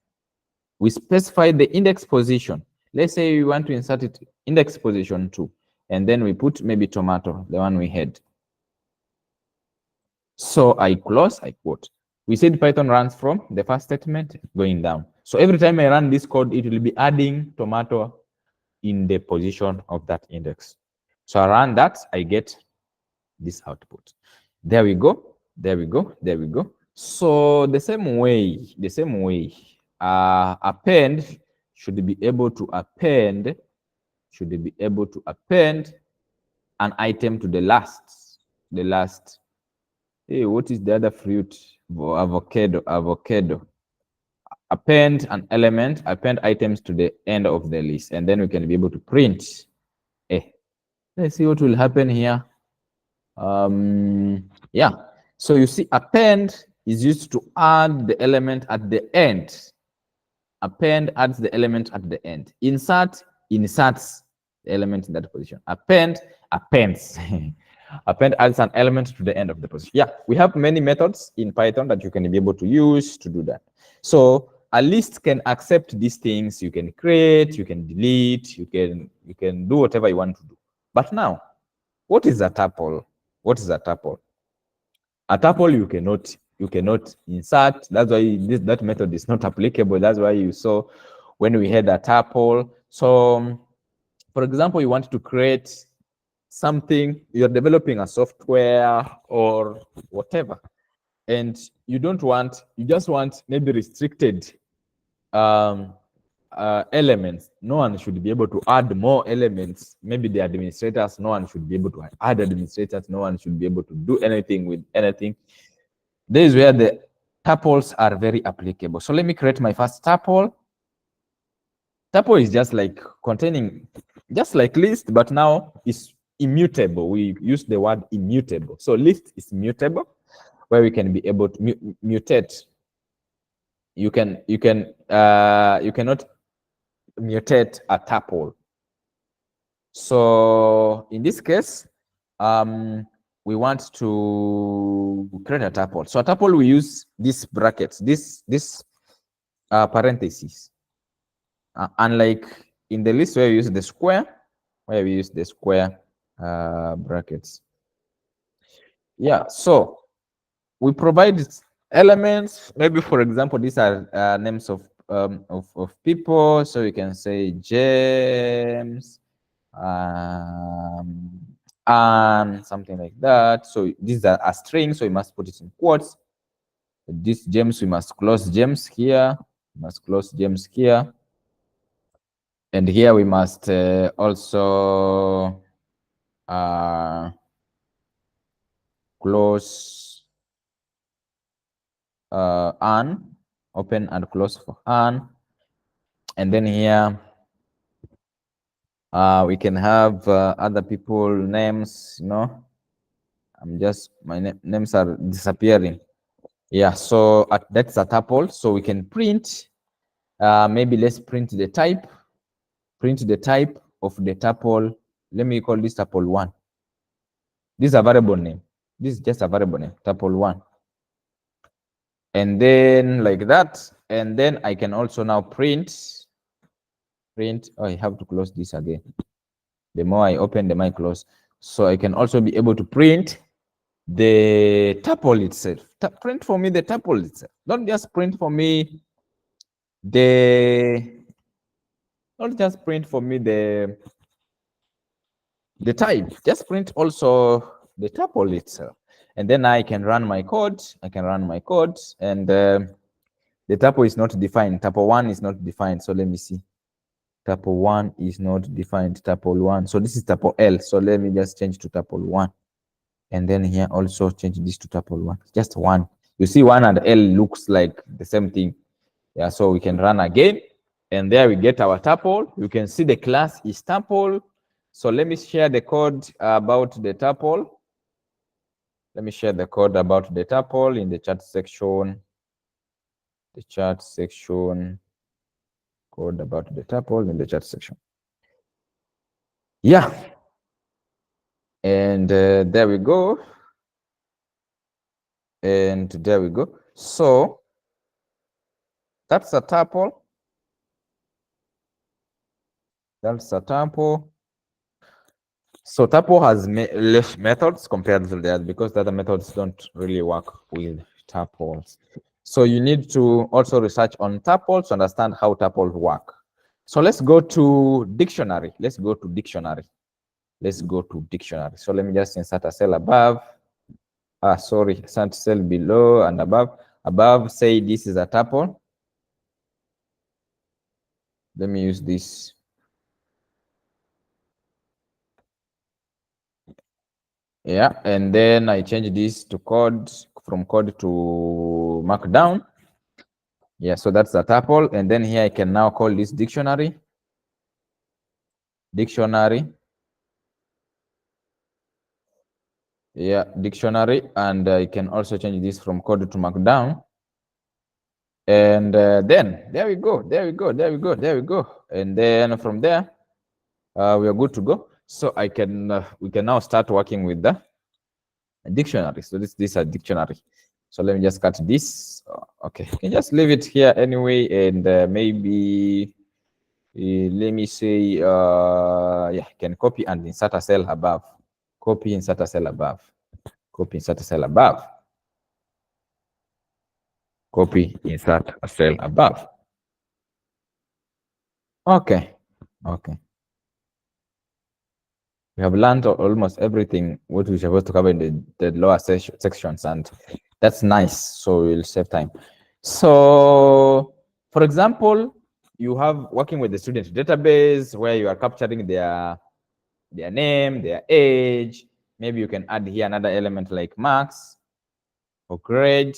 We specify the index position. Let's say we want to insert it index position 2, and then we put maybe tomato, the one we had. So I close, I quote. We said Python runs from the first statement going down. So every time I run this code, it will be adding tomato in the position of that index. So I run that, I get this output. There we go. So the same way, append should be able to append an item to the last. Hey, what is the other fruit? Avocado. Append an element, append items to the end of the list, and then we can be able to print. Let's see what will happen here. Yeah. So you see, append is used to add the element at the end. Append adds the element at the end. Insert inserts the element in that position. Append appends. Append adds an element to the end of the position. Yeah, we have many methods in Python that you can be able to use to do that. So a list can accept these things. You can create, you can delete, you can do whatever you want to do. But now, what is a tuple? What is a tuple? A tuple you cannot insert. That's why that method is not applicable. That's why you saw when we had a tuple. So, for example, you want to create something, you're developing a software or whatever, and you just want maybe restricted elements. No one should be able to add more elements. Maybe the administrators, no one should be able to add administrators. No one should be able to do anything with anything. This is where the tuples are very applicable. So let me create my first tuple. Tuple is just like containing, just like list, but now it's immutable. We use the word immutable. So list is mutable, where we can be able to mutate you cannot mutate a tuple. So in this case, we want to create a tuple. So a tuple, we use these brackets, this parentheses. Unlike in the list where we use the square, brackets. Yeah, so we provide elements. Maybe, for example, these are names of people. So you can say James, and something like that. So these are a string, so you must put it in quotes. This James, we must close James here. We must close James here. And here we must also close Anne, open and close for Anne. And then here we can have other people names, you know. My names are disappearing. Yeah, so that's a tuple. So we can print, maybe let's print the type of the tuple. Let me call this tuple 1. This is a variable name. This is just a variable name, tuple 1. And then like that. And then I can also now print. Oh, I have to close this again. The more I open, the more I close. So I can also be able to print the tuple itself. Print for me the tuple itself. Don't just print for me the type. Just print also the tuple itself. And then I can run my code. And the tuple is not defined. Tuple 1 is not defined. So let me see. Tuple 1 is not defined. Tuple 1. So this is tuple L. So let me just change to tuple 1. And then here also change this to tuple 1. Just 1. You see 1 and L looks like the same thing. Yeah, so we can run again. And there we get our tuple. You can see the class is tuple. So let me share the code about the tuple. Let me share the code about the tuple in the chat section. Code about the tuple in the chat section. Yeah. And there we go. And there we go. So that's a tuple. So tuple has less methods compared to that, because the other methods don't really work with tuples. So you need to also research on tuples to understand how tuples work. So let's go to dictionary. So let me just insert a cell above. Insert cell below and above. Above, say this is a tuple. Let me use this. Yeah, and then I change this to code, from code to markdown. Yeah, so that's a tuple. And then here I can now call this dictionary. Yeah, dictionary. And I can also change this from code to markdown. And then there we go. And then from there, we are good to go. So we can now start working with the dictionary. So this is a dictionary. So let me just cut this. Okay, you can just leave it here anyway. And maybe let me say, yeah, you can copy and insert a cell above. Copy, insert a cell above. Copy, insert a cell above. Copy, insert a cell above. Okay. We have learned almost everything what we're supposed to cover in the lower sections, and that's nice. So we'll save time. So, for example, you have working with the student database where you are capturing their name, their age. Maybe you can add here another element like marks or grade.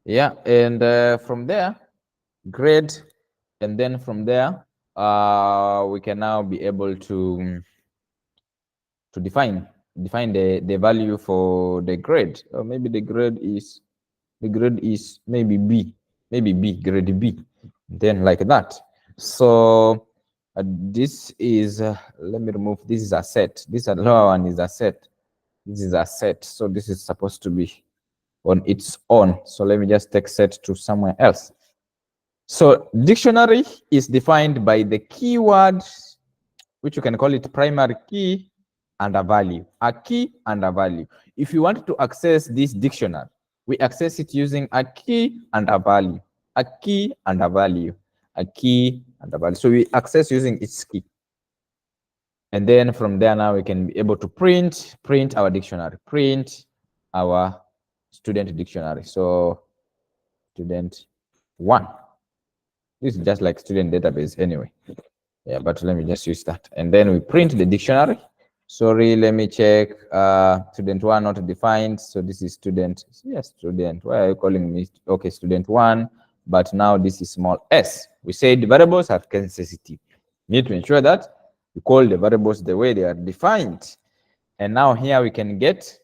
Yeah, and from there, grade, and then from there, we can now be able to define define the value for the grade, or maybe the grade is maybe B, grade B, then like that. So this is let me remove, this is a set, this lower one is a set, this is a set, so this is supposed to be on its own. So let me just take set to somewhere else. So dictionary is defined by the keyword, which you can call it primary key and a value, a key and a value. If you want to access this dictionary, we access it using a key and a value, a key and a value, a key and a value. So we access using its key. And then from there now we can be able to print our dictionary, print our student dictionary. So student 1. This is just like student database anyway. Yeah, but let me just use that. And then we print the dictionary. Sorry, let me check. Student 1 not defined. So this is student. Yes, student. Why are you calling me? Okay, student 1. But now this is small s. We said variables are case sensitive. We need to ensure that we call the variables the way they are defined. And now here we can get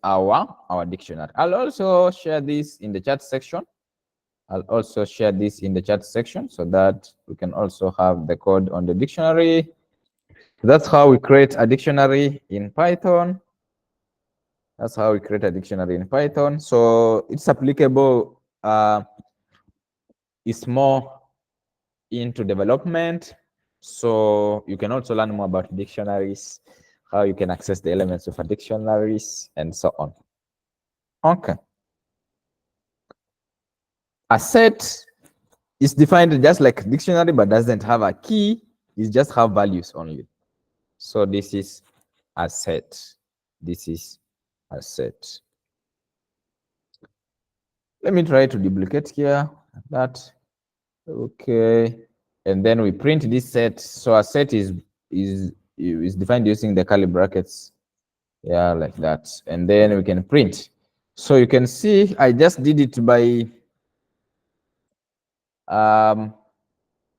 our dictionary. I'll also share this in the chat section. I'll also share this in the chat section so that we can also have the code on the dictionary. That's how we create a dictionary in Python. That's how we create a dictionary in Python. So it's applicable, it's more into development. So you can also learn more about dictionaries, how you can access the elements of a dictionaries, and so on. Okay. A set is defined just like dictionary, but doesn't have a key. It just have values only. So this is a set. This is a set. Let me try to duplicate here. That. Okay. And then we print this set. So a set is defined using the curly brackets. Yeah, like that. And then we can print. So you can see I just did it by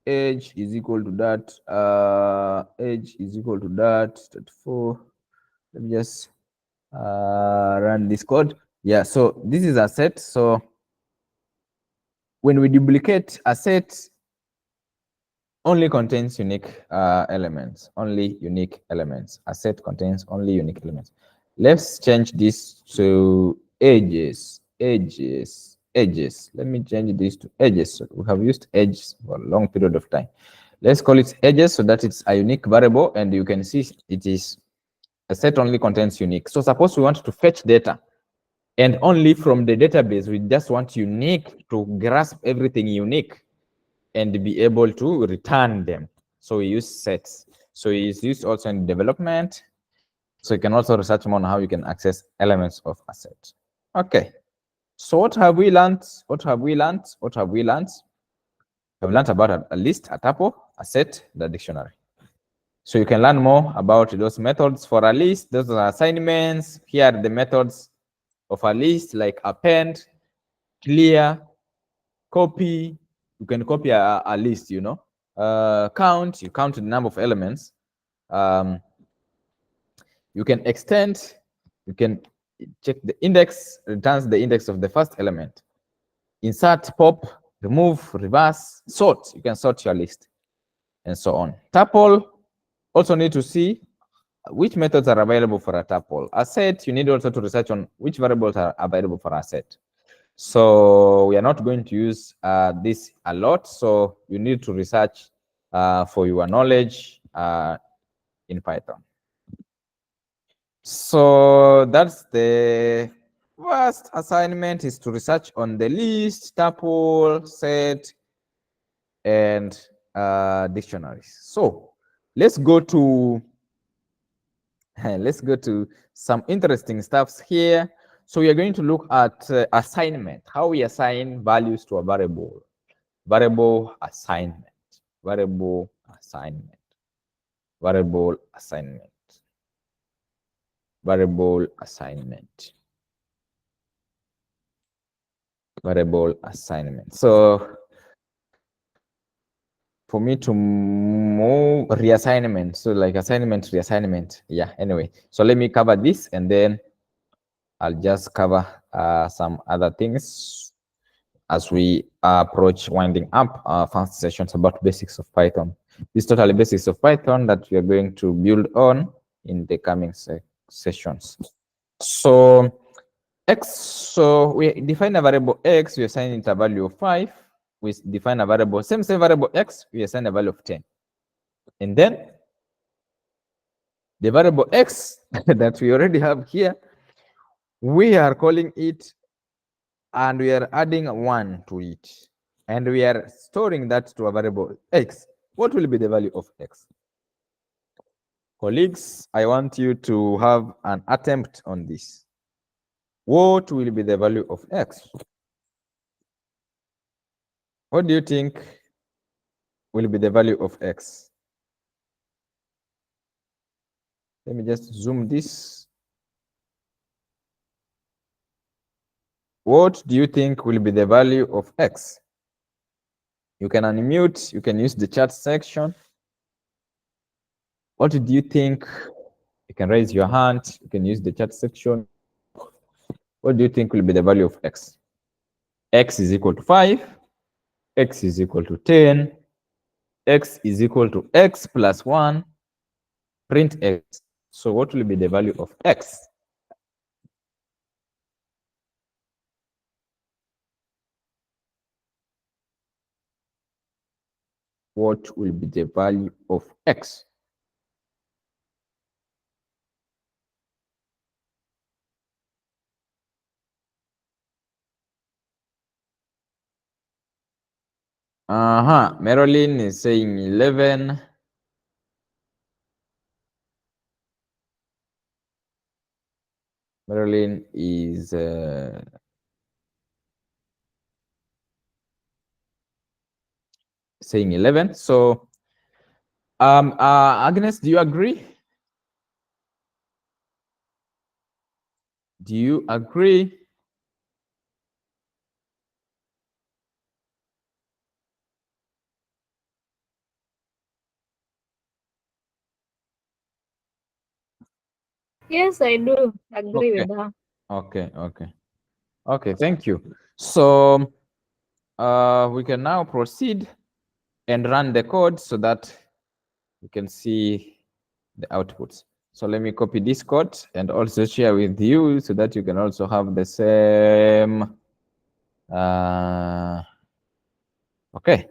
age is equal to that, age is equal to that, 34. Let me just run this code. Yeah, so this is a set. So when we duplicate, a set only contains unique elements, only unique elements. A set contains only unique elements. Let's change this to ages. Let me change this to ages. So we have used ages for a long period of time. Let's call it ages so that it's a unique variable, and you can see it is a set only contains unique. So suppose we want to fetch data, and only from the database, we just want unique to grasp everything unique and be able to return them. So we use sets. So it's used also in development. So you can also research more on how you can access elements of a set. Okay. So what have we learned? What have we learned? What have we learned? We've learned about a list, a tuple, a set, the dictionary. So you can learn more about those methods for a list. Those are assignments. Here are the methods of a list, like append, clear, copy. You can copy a list, you know. Count, you count the number of elements. You can extend, you can check the index, returns the index of the first element. Insert, pop, remove, reverse, sort. You can sort your list, and so on. Tuple, also need to see which methods are available for a tuple. A set, you need also to research on which variables are available for a set. So we are not going to use this a lot. So you need to research for your knowledge in Python. So that's the first assignment, is to research on the list, tuple, set, and dictionaries. So let's go to some interesting stuffs here. So we are going to look at assignment, how we assign values to a variable. Variable assignment. Variable assignment. Variable assignment. Variable assignment. Variable assignment. So for me to move reassignment. So like assignment, reassignment. Yeah, anyway. So let me cover this and then I'll just cover some other things as we approach winding up our first sessions about basics of Python. This is totally basics of Python that we are going to build on in the coming sessions. So x, so we define a variable x, we assign it a value of 5. We define a variable, same variable x, we assign a value of 10. And then the variable x that we already have here, we are calling it and we are adding 1 to it. And we are storing that to a variable x. What will be the value of x? Colleagues, I want you to have an attempt on this. What will be the value of x? What do you think will be the value of x? Let me just zoom this. What do you think will be the value of x? You can unmute, you can use the chat section. What do you think? You can raise your hand, you can use the chat section. What do you think will be the value of x? X is equal to 5, x is equal to 10, x is equal to x plus 1, print x. So what will be the value of x? What will be the value of x? Marilyn is saying 11. Marilyn is saying 11. So, Agnes, do you agree? Do you agree? Yes, I do agree Okay. with that. Okay, thank you. So we can now proceed and run the code so that you can see the outputs. So let me copy this code and also share with you so that you can also have the same. Okay,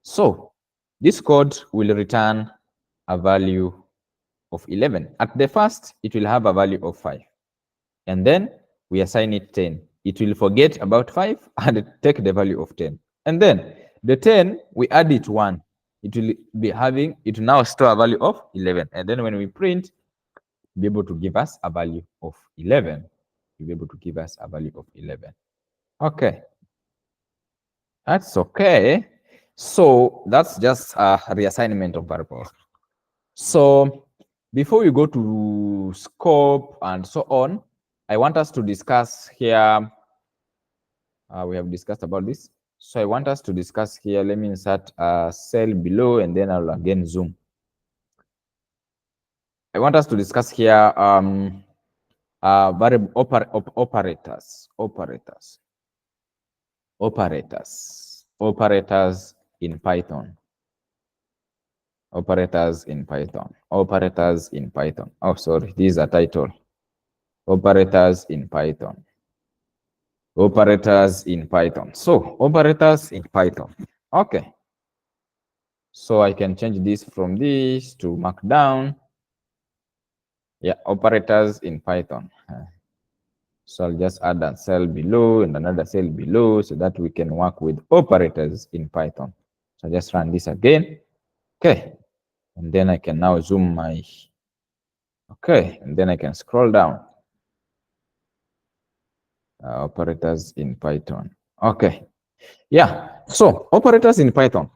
so this code will return a value of 11. At the first, it will have a value of 5. And then we assign it 10. It will forget about 5 and take the value of 10. And then the 10, we add it 1. It will be having, it will now store a value of 11. And then when we print, be able to give us a value of 11. You'll be able to give us a value of 11. Okay. That's okay. So that's just a reassignment of variables. So before we go to scope and so on, I want us to discuss here. We have discussed about this. So I want us to discuss here. Let me insert a cell below and then I'll again zoom. I want us to discuss here variable operators in Python. Operators in Python. Oh, sorry, this is a title. Operators in Python. Operators in Python. So operators in Python. Okay. So I can change this from this to Markdown. Yeah, operators in Python. So I'll just add a cell below and another cell below so that we can work with operators in Python. So I just run this again. Okay. And then I can now zoom my, okay. And then I can scroll down. Operators in Python. Okay. Yeah. So operators in Python.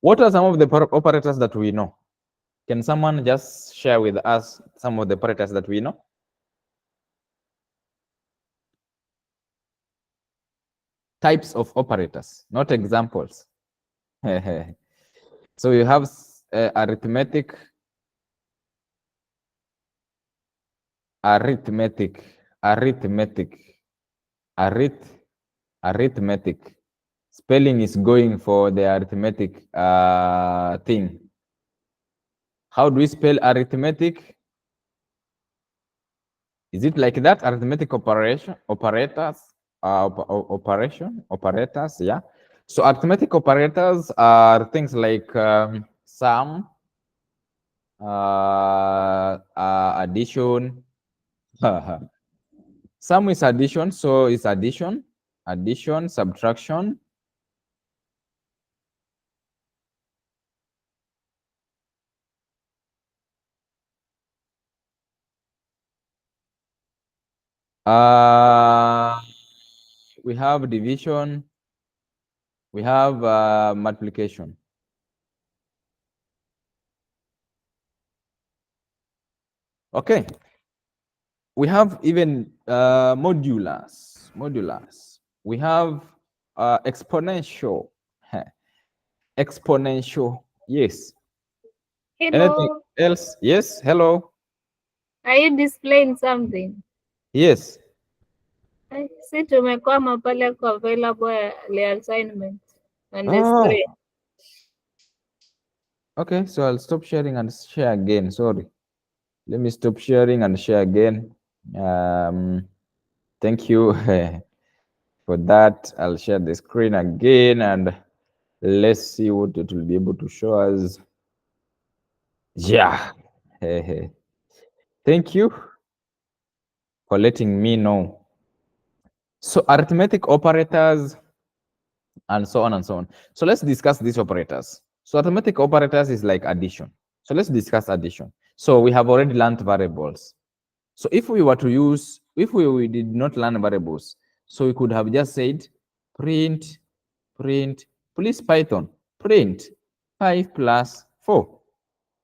What are some of the operators that we know? Can someone just share with us some of the operators that we know? Types of operators, not examples. So you have arithmetic, arithmetic. Spelling is going for the arithmetic thing. How do we spell arithmetic? Is it like that? Arithmetic operators, yeah. So arithmetic operators are things like sum, addition. Sum is addition, so it's addition, subtraction. We have division, we have multiplication. Okay. We have even modulars. We have exponential. Exponential. Yes. Anything Hello, else? Yes. Hello. are you displaying something? Yes. Si tumekwama pale kwa available assignment on the Oh. screen. Okay, so I'll stop sharing and share again. Sorry. Let me stop sharing and share again. Thank you for that. I'll share the screen again and let's see what it will be able to show us. Yeah. Thank you for letting me know. So arithmetic operators and so on and so on. So let's discuss these operators. So arithmetic operators is like addition. So let's discuss addition. So we have already learned variables. So if we were to use, if we did not learn variables, so we could have just said print, please Python, print 5 plus 4.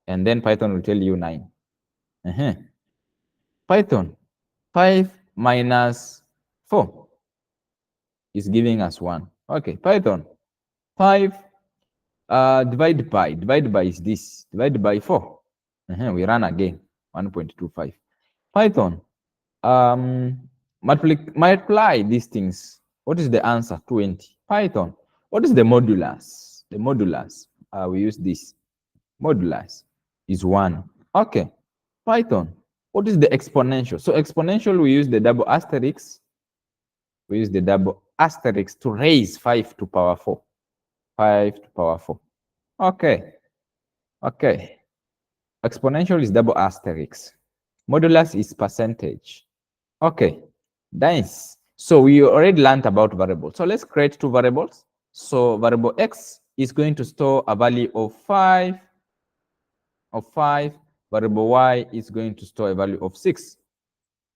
And then Python will tell you 9. Python, 5 minus 4 is giving us 1. Okay, Python, 5 divide by is this, divide by 4. We run again, 1.25. Python, multiply these things. What is the answer? 20. Python, what is the modulus? The modulus, we use this. Modulus is 1. Okay. Python, what is the exponential? So exponential, we use the double asterisk. We use the double asterisk to raise 5 to power 4. 5 to power 4. Okay. Okay. Exponential is double asterisk. Modulus is percentage. Okay. Nice. So we already learned about variables. So let's create two variables. So variable x is going to store a value of 5. Variable y is going to store a value of 6.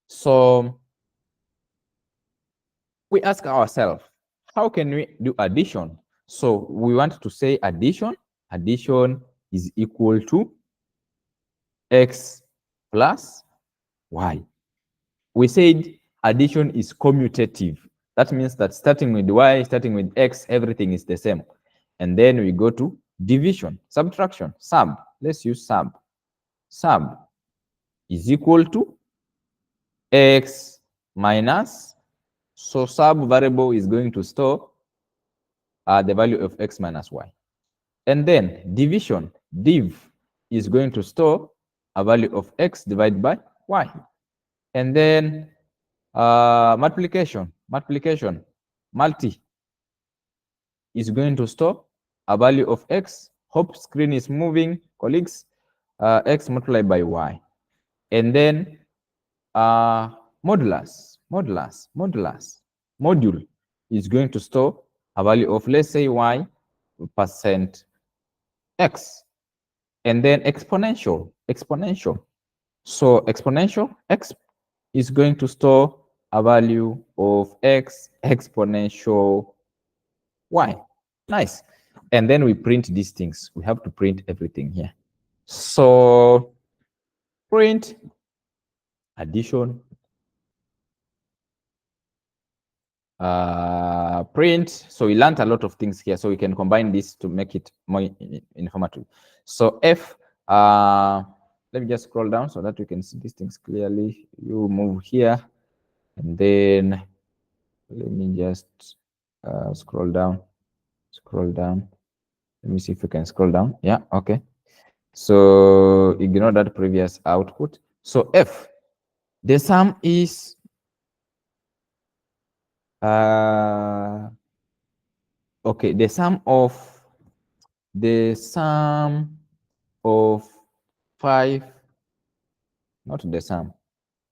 So we ask ourselves, how can we do addition? So we want to say addition. Addition is equal to x plus y. We said addition is commutative. That means that starting with y, starting with x, everything is the same. And then we go to division, subtraction, sum. Let's use sum. Sum is equal to x minus, so sub variable is going to store the value of x minus y. And then division, div, is going to store a value of x divided by y. And then multiplication, multi, is going to store a value of x. Hope screen is moving, colleagues. X multiplied by y. And then modulus, module is going to store a value of, let's say, y percent x. And then exponential. So exponential, x is going to store a value of x exponential y. Nice. And then we print these things. We have to print everything here. So print addition, print. So we learned a lot of things here. So we can combine this to make it more informative. So F, let me just scroll down so that you can see these things clearly. You move here, and then let me just scroll down. Let me see if you can scroll down. Yeah, okay. So ignore that previous output. So F, the sum is okay, the sum of 5, not the sum,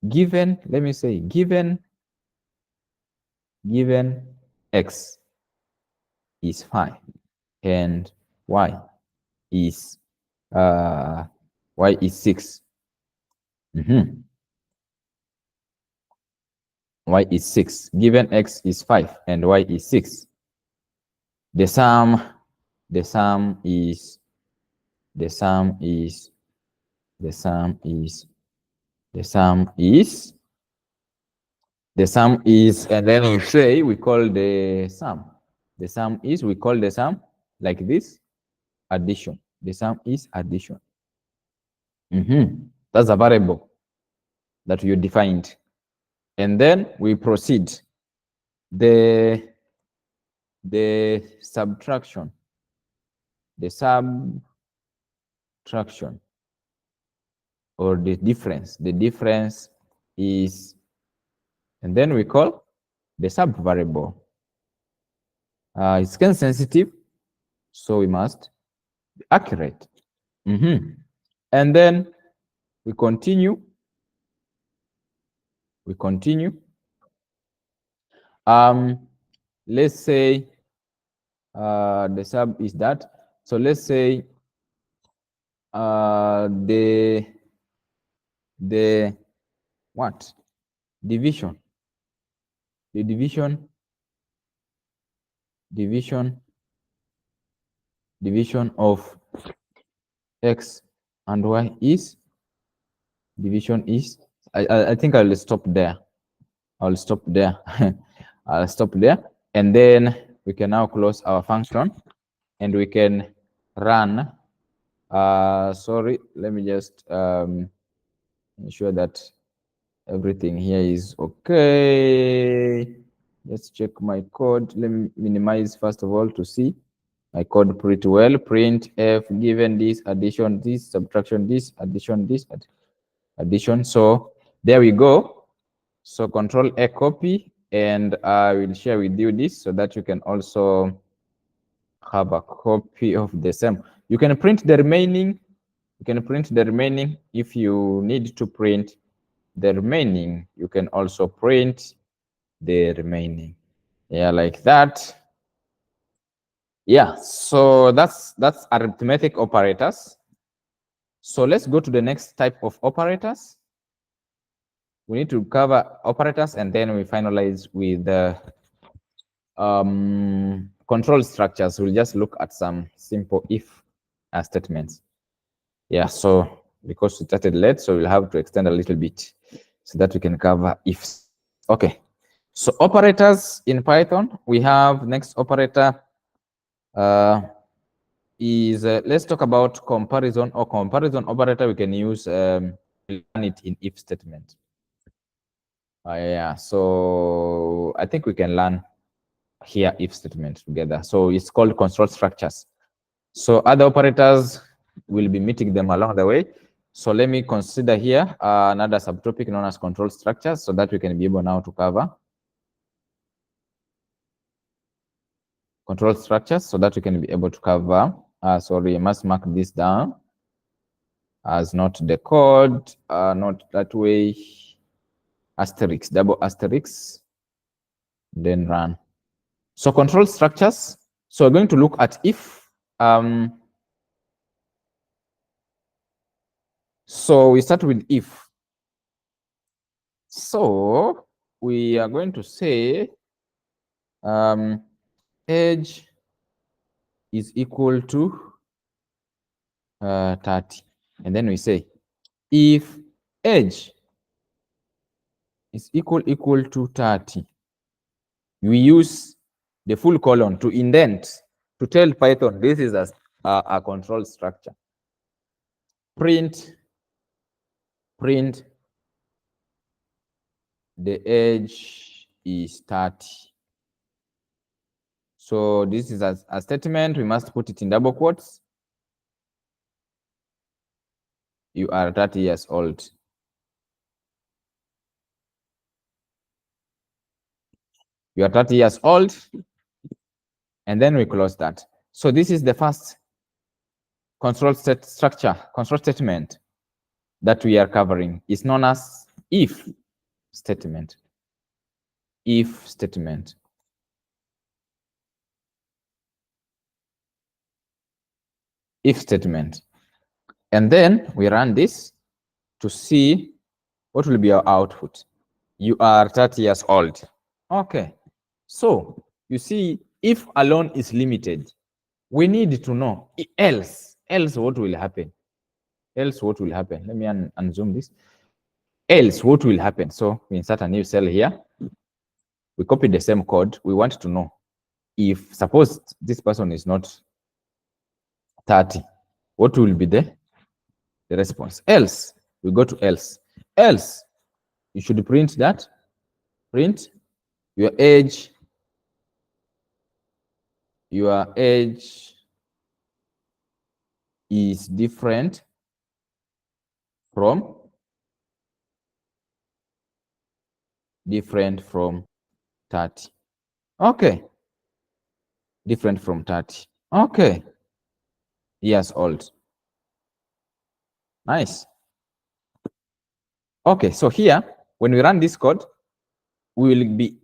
given, let me say, given X is 5 and Y is 6. Y is 6. Given X is 5 and Y is 6. The sum is, and then we say we call the sum. The sum is, we call the sum like this, addition. The sum is addition. That's a variable that you defined. And then we proceed. The subtraction. Or the difference. The difference is, and then we call the sub variable. It's scan sensitive, so we must be accurate. And then we continue. Let's say the sub is that. So let's say the what? Division. The division of X and Y is, I think I'll stop there. I'll stop there. And then we can now close our function and we can run. Sorry, let me just ensure that everything here is okay. Let's check my code. Let me minimize first of all to see my code pretty well. Print F given this, addition, this, subtraction, this, addition, this, addition. So there we go. So control A, copy, and I will share with you this so that you can also have a copy of the same. You can print the remaining. If you need to print the remaining, you can also print the remaining. Yeah, like that. Yeah, so that's arithmetic operators. So let's go to the next type of operators. We need to cover operators and then we finalize with the control structures. We'll just look at some simple if statements. Yeah, so because we started late, so we'll have to extend a little bit so that we can cover ifs. Okay, so operators in Python, we have next operator is, let's talk about comparison or comparison operator. We can use learn it in if statement. Yeah, so I think we can learn here if statement together. So it's called control structures. So other operators will be meeting them along the way. So let me consider here another subtopic known as control structures so that we can be able now to cover control structures so that we can be able to cover. Sorry, I must mark this down as not the code, not that way. Asterisk, double asterisk, then run. So control structures. So we're going to look at if. So we start with if. So we are going to say age is equal to 30. And then we say if age is equal to 30, we use the full colon to indent, to tell Python this is a control structure. Print the age is 30. So this is a statement. We must put it in double quotes. You are 30 years old. You are 30 years old. And then we close that. So this is the first control statement that we are covering. It's known as if statement. If statement. If statement. And then we run this to see what will be our output. You are 30 years old. Okay. So you see, if alone is limited, we need to know else what will happen. Else what will happen. Let me unzoom this. Else what will happen. So we insert a new cell here. We copy the same code. We want to know if suppose this person is not 30, what will be the response? Else, we go to else. Else, you should print that. Print your age. Your age is different from 30. Okay. Different from 30. Okay. Years old. Nice. Okay, so here, when we run this code, we will be,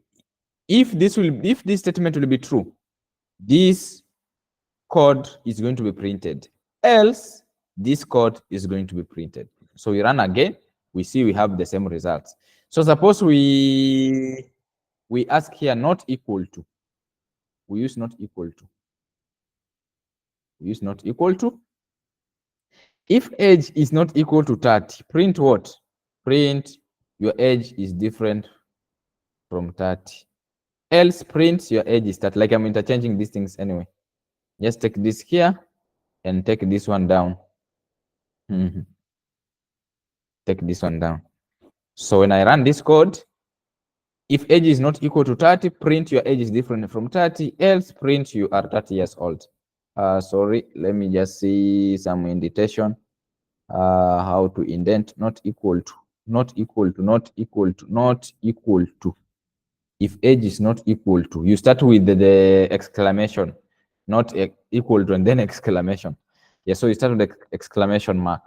if this statement will be true, this code is going to be printed. Else, this code is going to be printed. So we run again, we see we have the same results. So suppose we ask here not equal to. We use not equal to. We use not equal to. If age is not equal to 30, print what? Print your age is different from 30. Else print your age is 30. Like I'm interchanging these things anyway. Just take this here and take this one down. Take this one down. So when I run this code, if age is not equal to 30, print your age is different from 30. Else print you are 30 years old. Sorry, let me just see some indentation. How to indent not equal to, not equal to, not equal to, not equal to. If age is not equal to, you start with the exclamation, not equal to and then exclamation. Yeah, so you start with the exclamation mark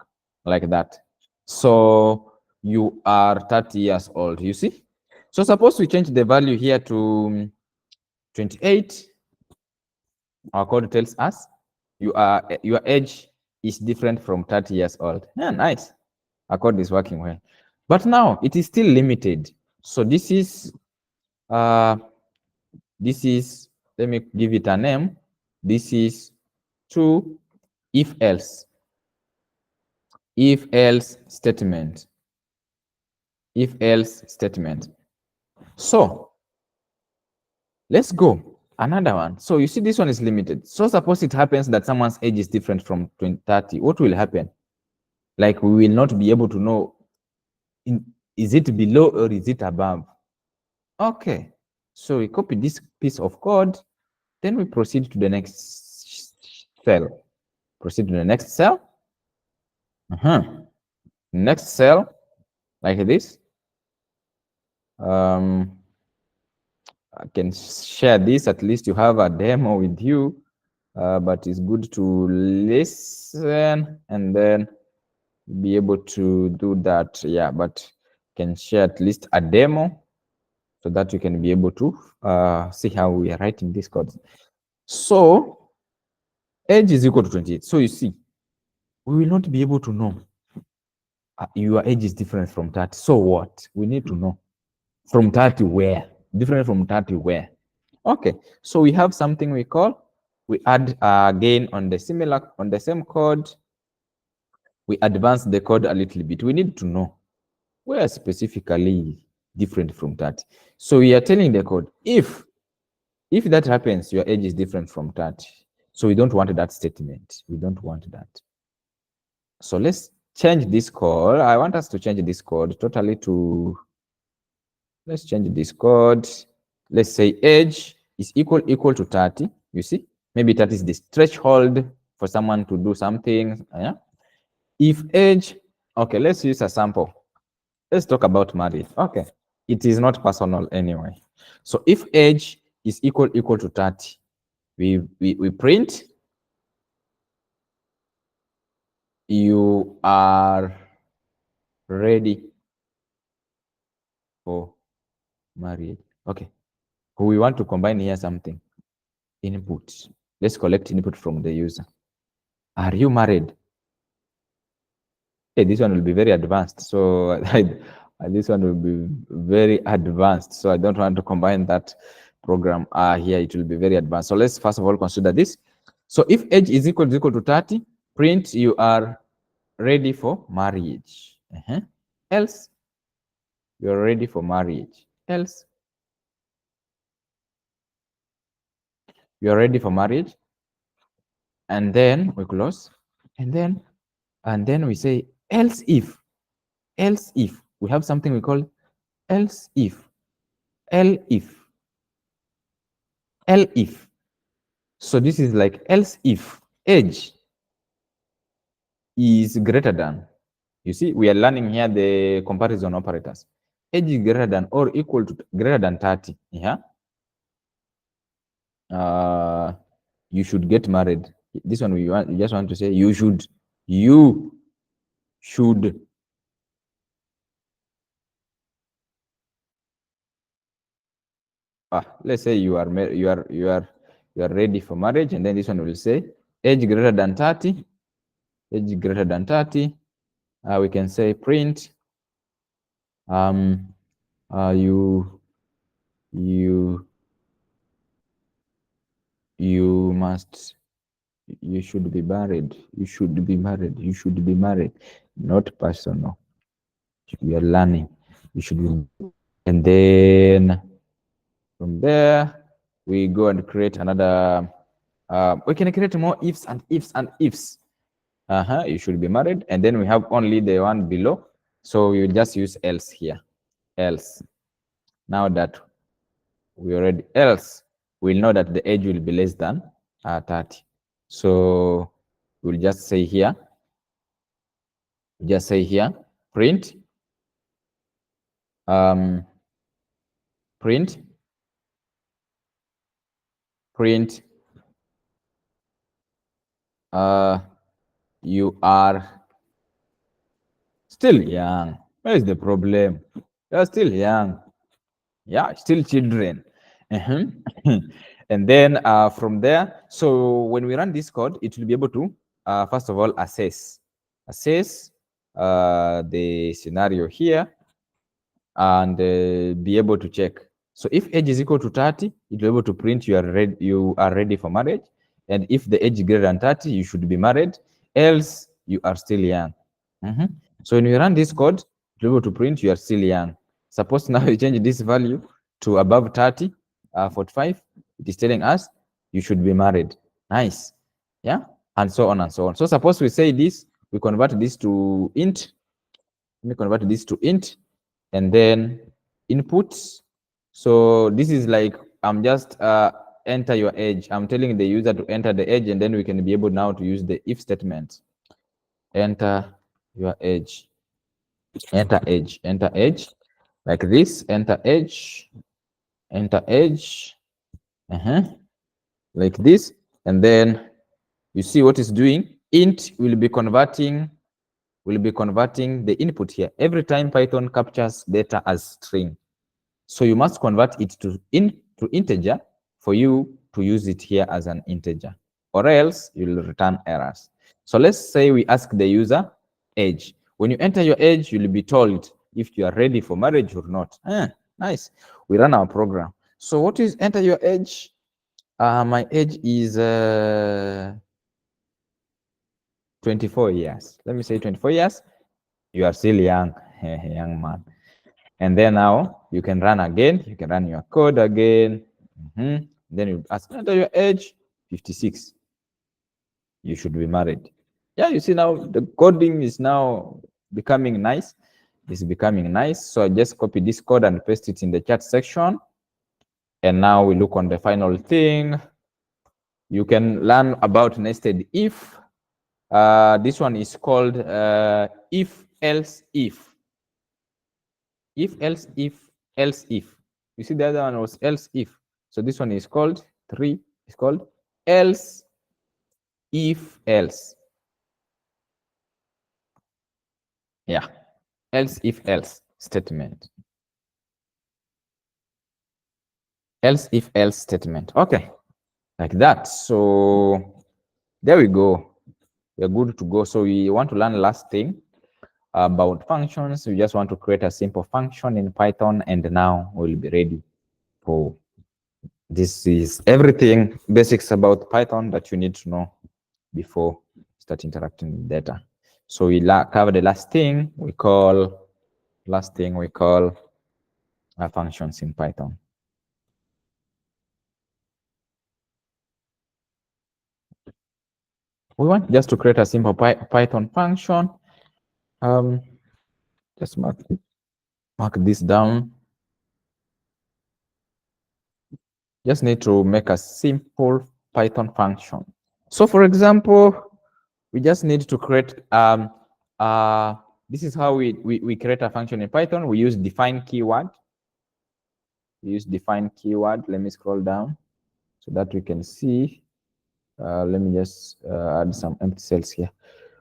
like that. So you are 30 years old, you see? So suppose we change the value here to 28. Our code tells us your age is different from 30 years old. Yeah, nice. Our code is working well. But now it is still limited. So this is, let me give it a name. This is to if else. If else statement. If else statement. So let's go. Another one. So you see this one is limited. So suppose it happens that someone's age is different from 30. What will happen? Like we will not be able to know, is it below or is it above? Okay. So we copy this piece of code. Then we proceed to the next cell. Proceed to the next cell. Next cell, like this. I can share this, at least you have a demo with you, but it's good to listen and then be able to do that. Yeah, but can share at least a demo so that you can be able to see how we are writing this code. So age is equal to 28. So you see, we will not be able to know your age is different from 30. So what? We need to know from 30 where? Different from 30 where? Okay, so we have something we call, we add again on the same code, we advance the code a little bit. We need to know where specifically different from 30. So we are telling the code, if If that happens, your age is different from 30. So we don't want that statement. We don't want that. So let's change this code. I want us to change this code totally to, let's change this code. Let's say age is equal to 30. You see, maybe 30 is the threshold for someone to do something. Yeah. If age, okay, let's use a sample. Let's talk about marriage. Okay, it is not personal anyway. So if age is equal to 30, we print you are ready for marriage. Okay, we want to combine here something. Input. Let's collect input from the user. Are you married? Okay, this one will be very advanced. So this one will be very advanced. So I don't want to combine that program here. It will be very advanced. So let's first of all consider this. So if age is equal to 30, print you are ready for marriage. Else, you're ready for marriage. Else, you're ready for marriage. And then we close. And then we say else if we have something we call else if, if. So this is like else if age is greater than, you see, we are learning here the comparison operators. Age is greater than or equal to greater than 30. Yeah. You should get married. This one we just want to say you should let's say you are ready for marriage, and then this one will say age greater than 30. Age greater than 30. We can say print you should be married. You should be married. You should be married. Not personal. We are learning. You should be. And then from there, we go and create another. We can create more ifs and ifs and ifs. You should be married. And then we have only the one below. So we will just use else here. Else. Now that we already else, we'll know that the age will be less than 30. So we'll just say here, print, print, you are still young. Where is the problem? You're still young. Yeah, still children. And then from there, so when we run this code, it will be able to, first of all, assess the scenario here and be able to check. So if age is equal to 30, it will be able to print you are ready for marriage. And if the age is greater than 30, you should be married, else you are still young. So when you run this code, it will be able to print you are still young. Suppose now you change this value to above 30, 45, it is telling us you should be married. Nice. Yeah, and so on and so on. So suppose we say this, we convert this to int. Let me convert this to int, and then inputs. So this is like I'm just enter your age. I'm telling the user to enter the age, and then we can be able now to use the if statement. Enter your age. Enter age. Enter age. Like this. Enter age. Enter age. Like this. And then you see what it's doing. Int will be converting the input here. Every time Python captures data as string, so you must convert it to integer for you to use it here as an integer, or else you'll return errors. So let's say we ask the user age. When you enter your age, you'll be told if you are ready for marriage or not. Nice. We run our program. So what is enter your age? My age is 24 years. Let me say 24 years. You are still young, young man. And then now you can run again. You can run your code again. Then you ask, enter your age, 56. You should be married. Yeah, you see now the coding is now becoming nice. It's becoming nice. So I just copy this code and paste it in the chat section. And now we look on the final thing. You can learn about nested if. This one is called if, else, if. If, else, if, else, if. You see the other one was else, if. So this one is called 3. It's called else, if, else. Yeah, else, if, else statement. Else, if, else statement. Okay, like that. So there we go. We're good to go. So we want to learn last thing about functions. We just want to create a simple function in Python, and now we'll be ready for this. Is everything basics about Python that you need to know before start interacting with data. So we cover the last thing we call functions in Python. We want just to create a simple Python function. Just mark this down. Just need to make a simple Python function. So for example, we just need to create, this is how we create a function in Python. We use define keyword. We use define keyword. Let me scroll down so that we can see. Let me just add some empty cells here.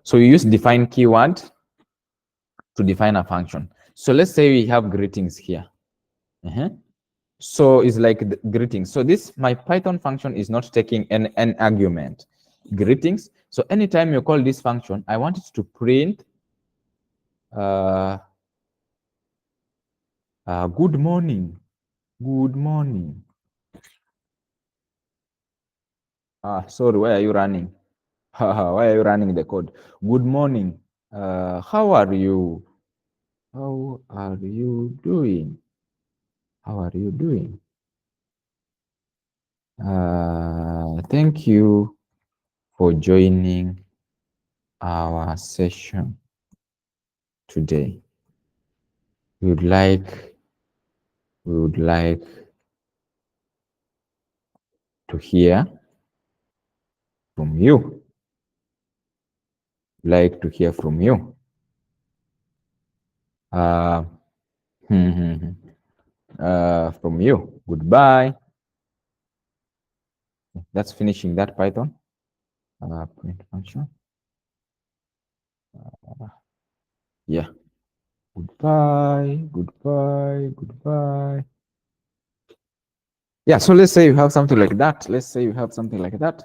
So we use define keyword to define a function. So let's say we have greetings here. So it's like the greetings. So this, my Python function is not taking an argument. Greetings. So anytime you call this function, I want it to print good morning. Good morning. Sorry, why are you running? Why are you running the code? Good morning. How are you? How are you doing? How are you doing? Thank you for joining our session today. We would like to hear from you. Like to hear from you. From you. Goodbye. That's finishing that Python print function. Yeah. Goodbye. Goodbye. Goodbye. Yeah. So let's say you have something like that. Let's say you have something like that.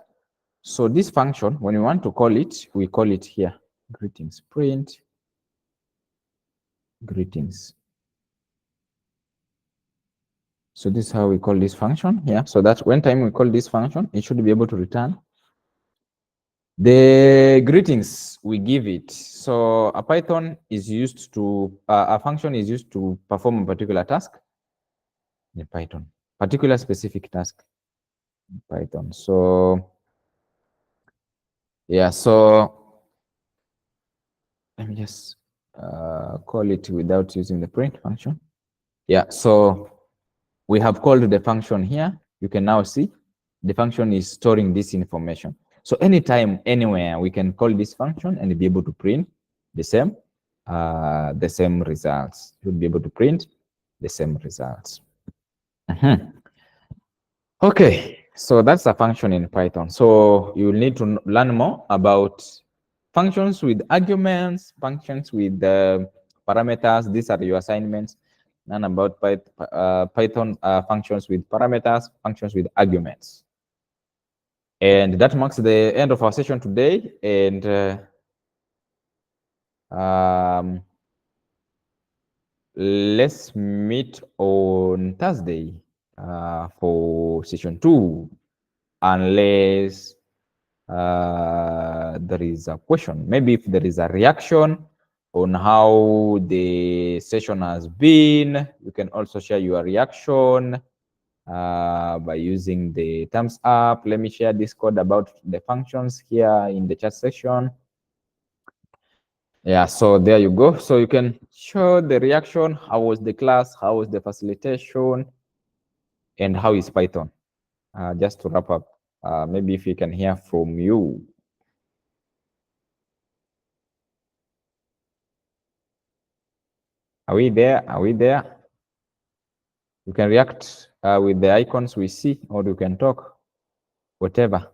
So this function, when we want to call it, we call it here. Greetings. Print. Greetings. So this is how we call this function. Yeah. So that's when time we call this function, it should be able to return the greetings we give it. So a Python is used to, a function is used to perform a particular task in Python, particular specific task in Python. So yeah, so let me just call it without using the print function. Yeah, so we have called the function here. You can now see the function is storing this information. So anytime, anywhere, we can call this function and be able to print the same results. You'll be able to print the same results. Okay, so that's a function in Python. So you need to learn more about functions with arguments, functions with parameters. These are your assignments. Learn about Python functions with parameters, functions with arguments. And that marks the end of our session today. And let's meet on Thursday for session 2, unless there is a question. Maybe if there is a reaction on how the session has been, you can also share your reaction. by using the thumbs up. Let me share this code about the functions here in the chat section. Yeah, so there you go. So you can show the reaction. How was the class? How was the facilitation? And how is Python? Just to wrap up, maybe if you can hear from you. Are we there? Are we there? You can react with the icons we see, or you can talk, whatever.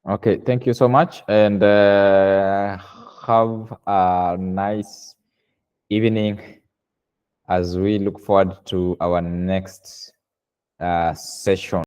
Okay, thank you so much, and have a nice evening as we look forward to our next session.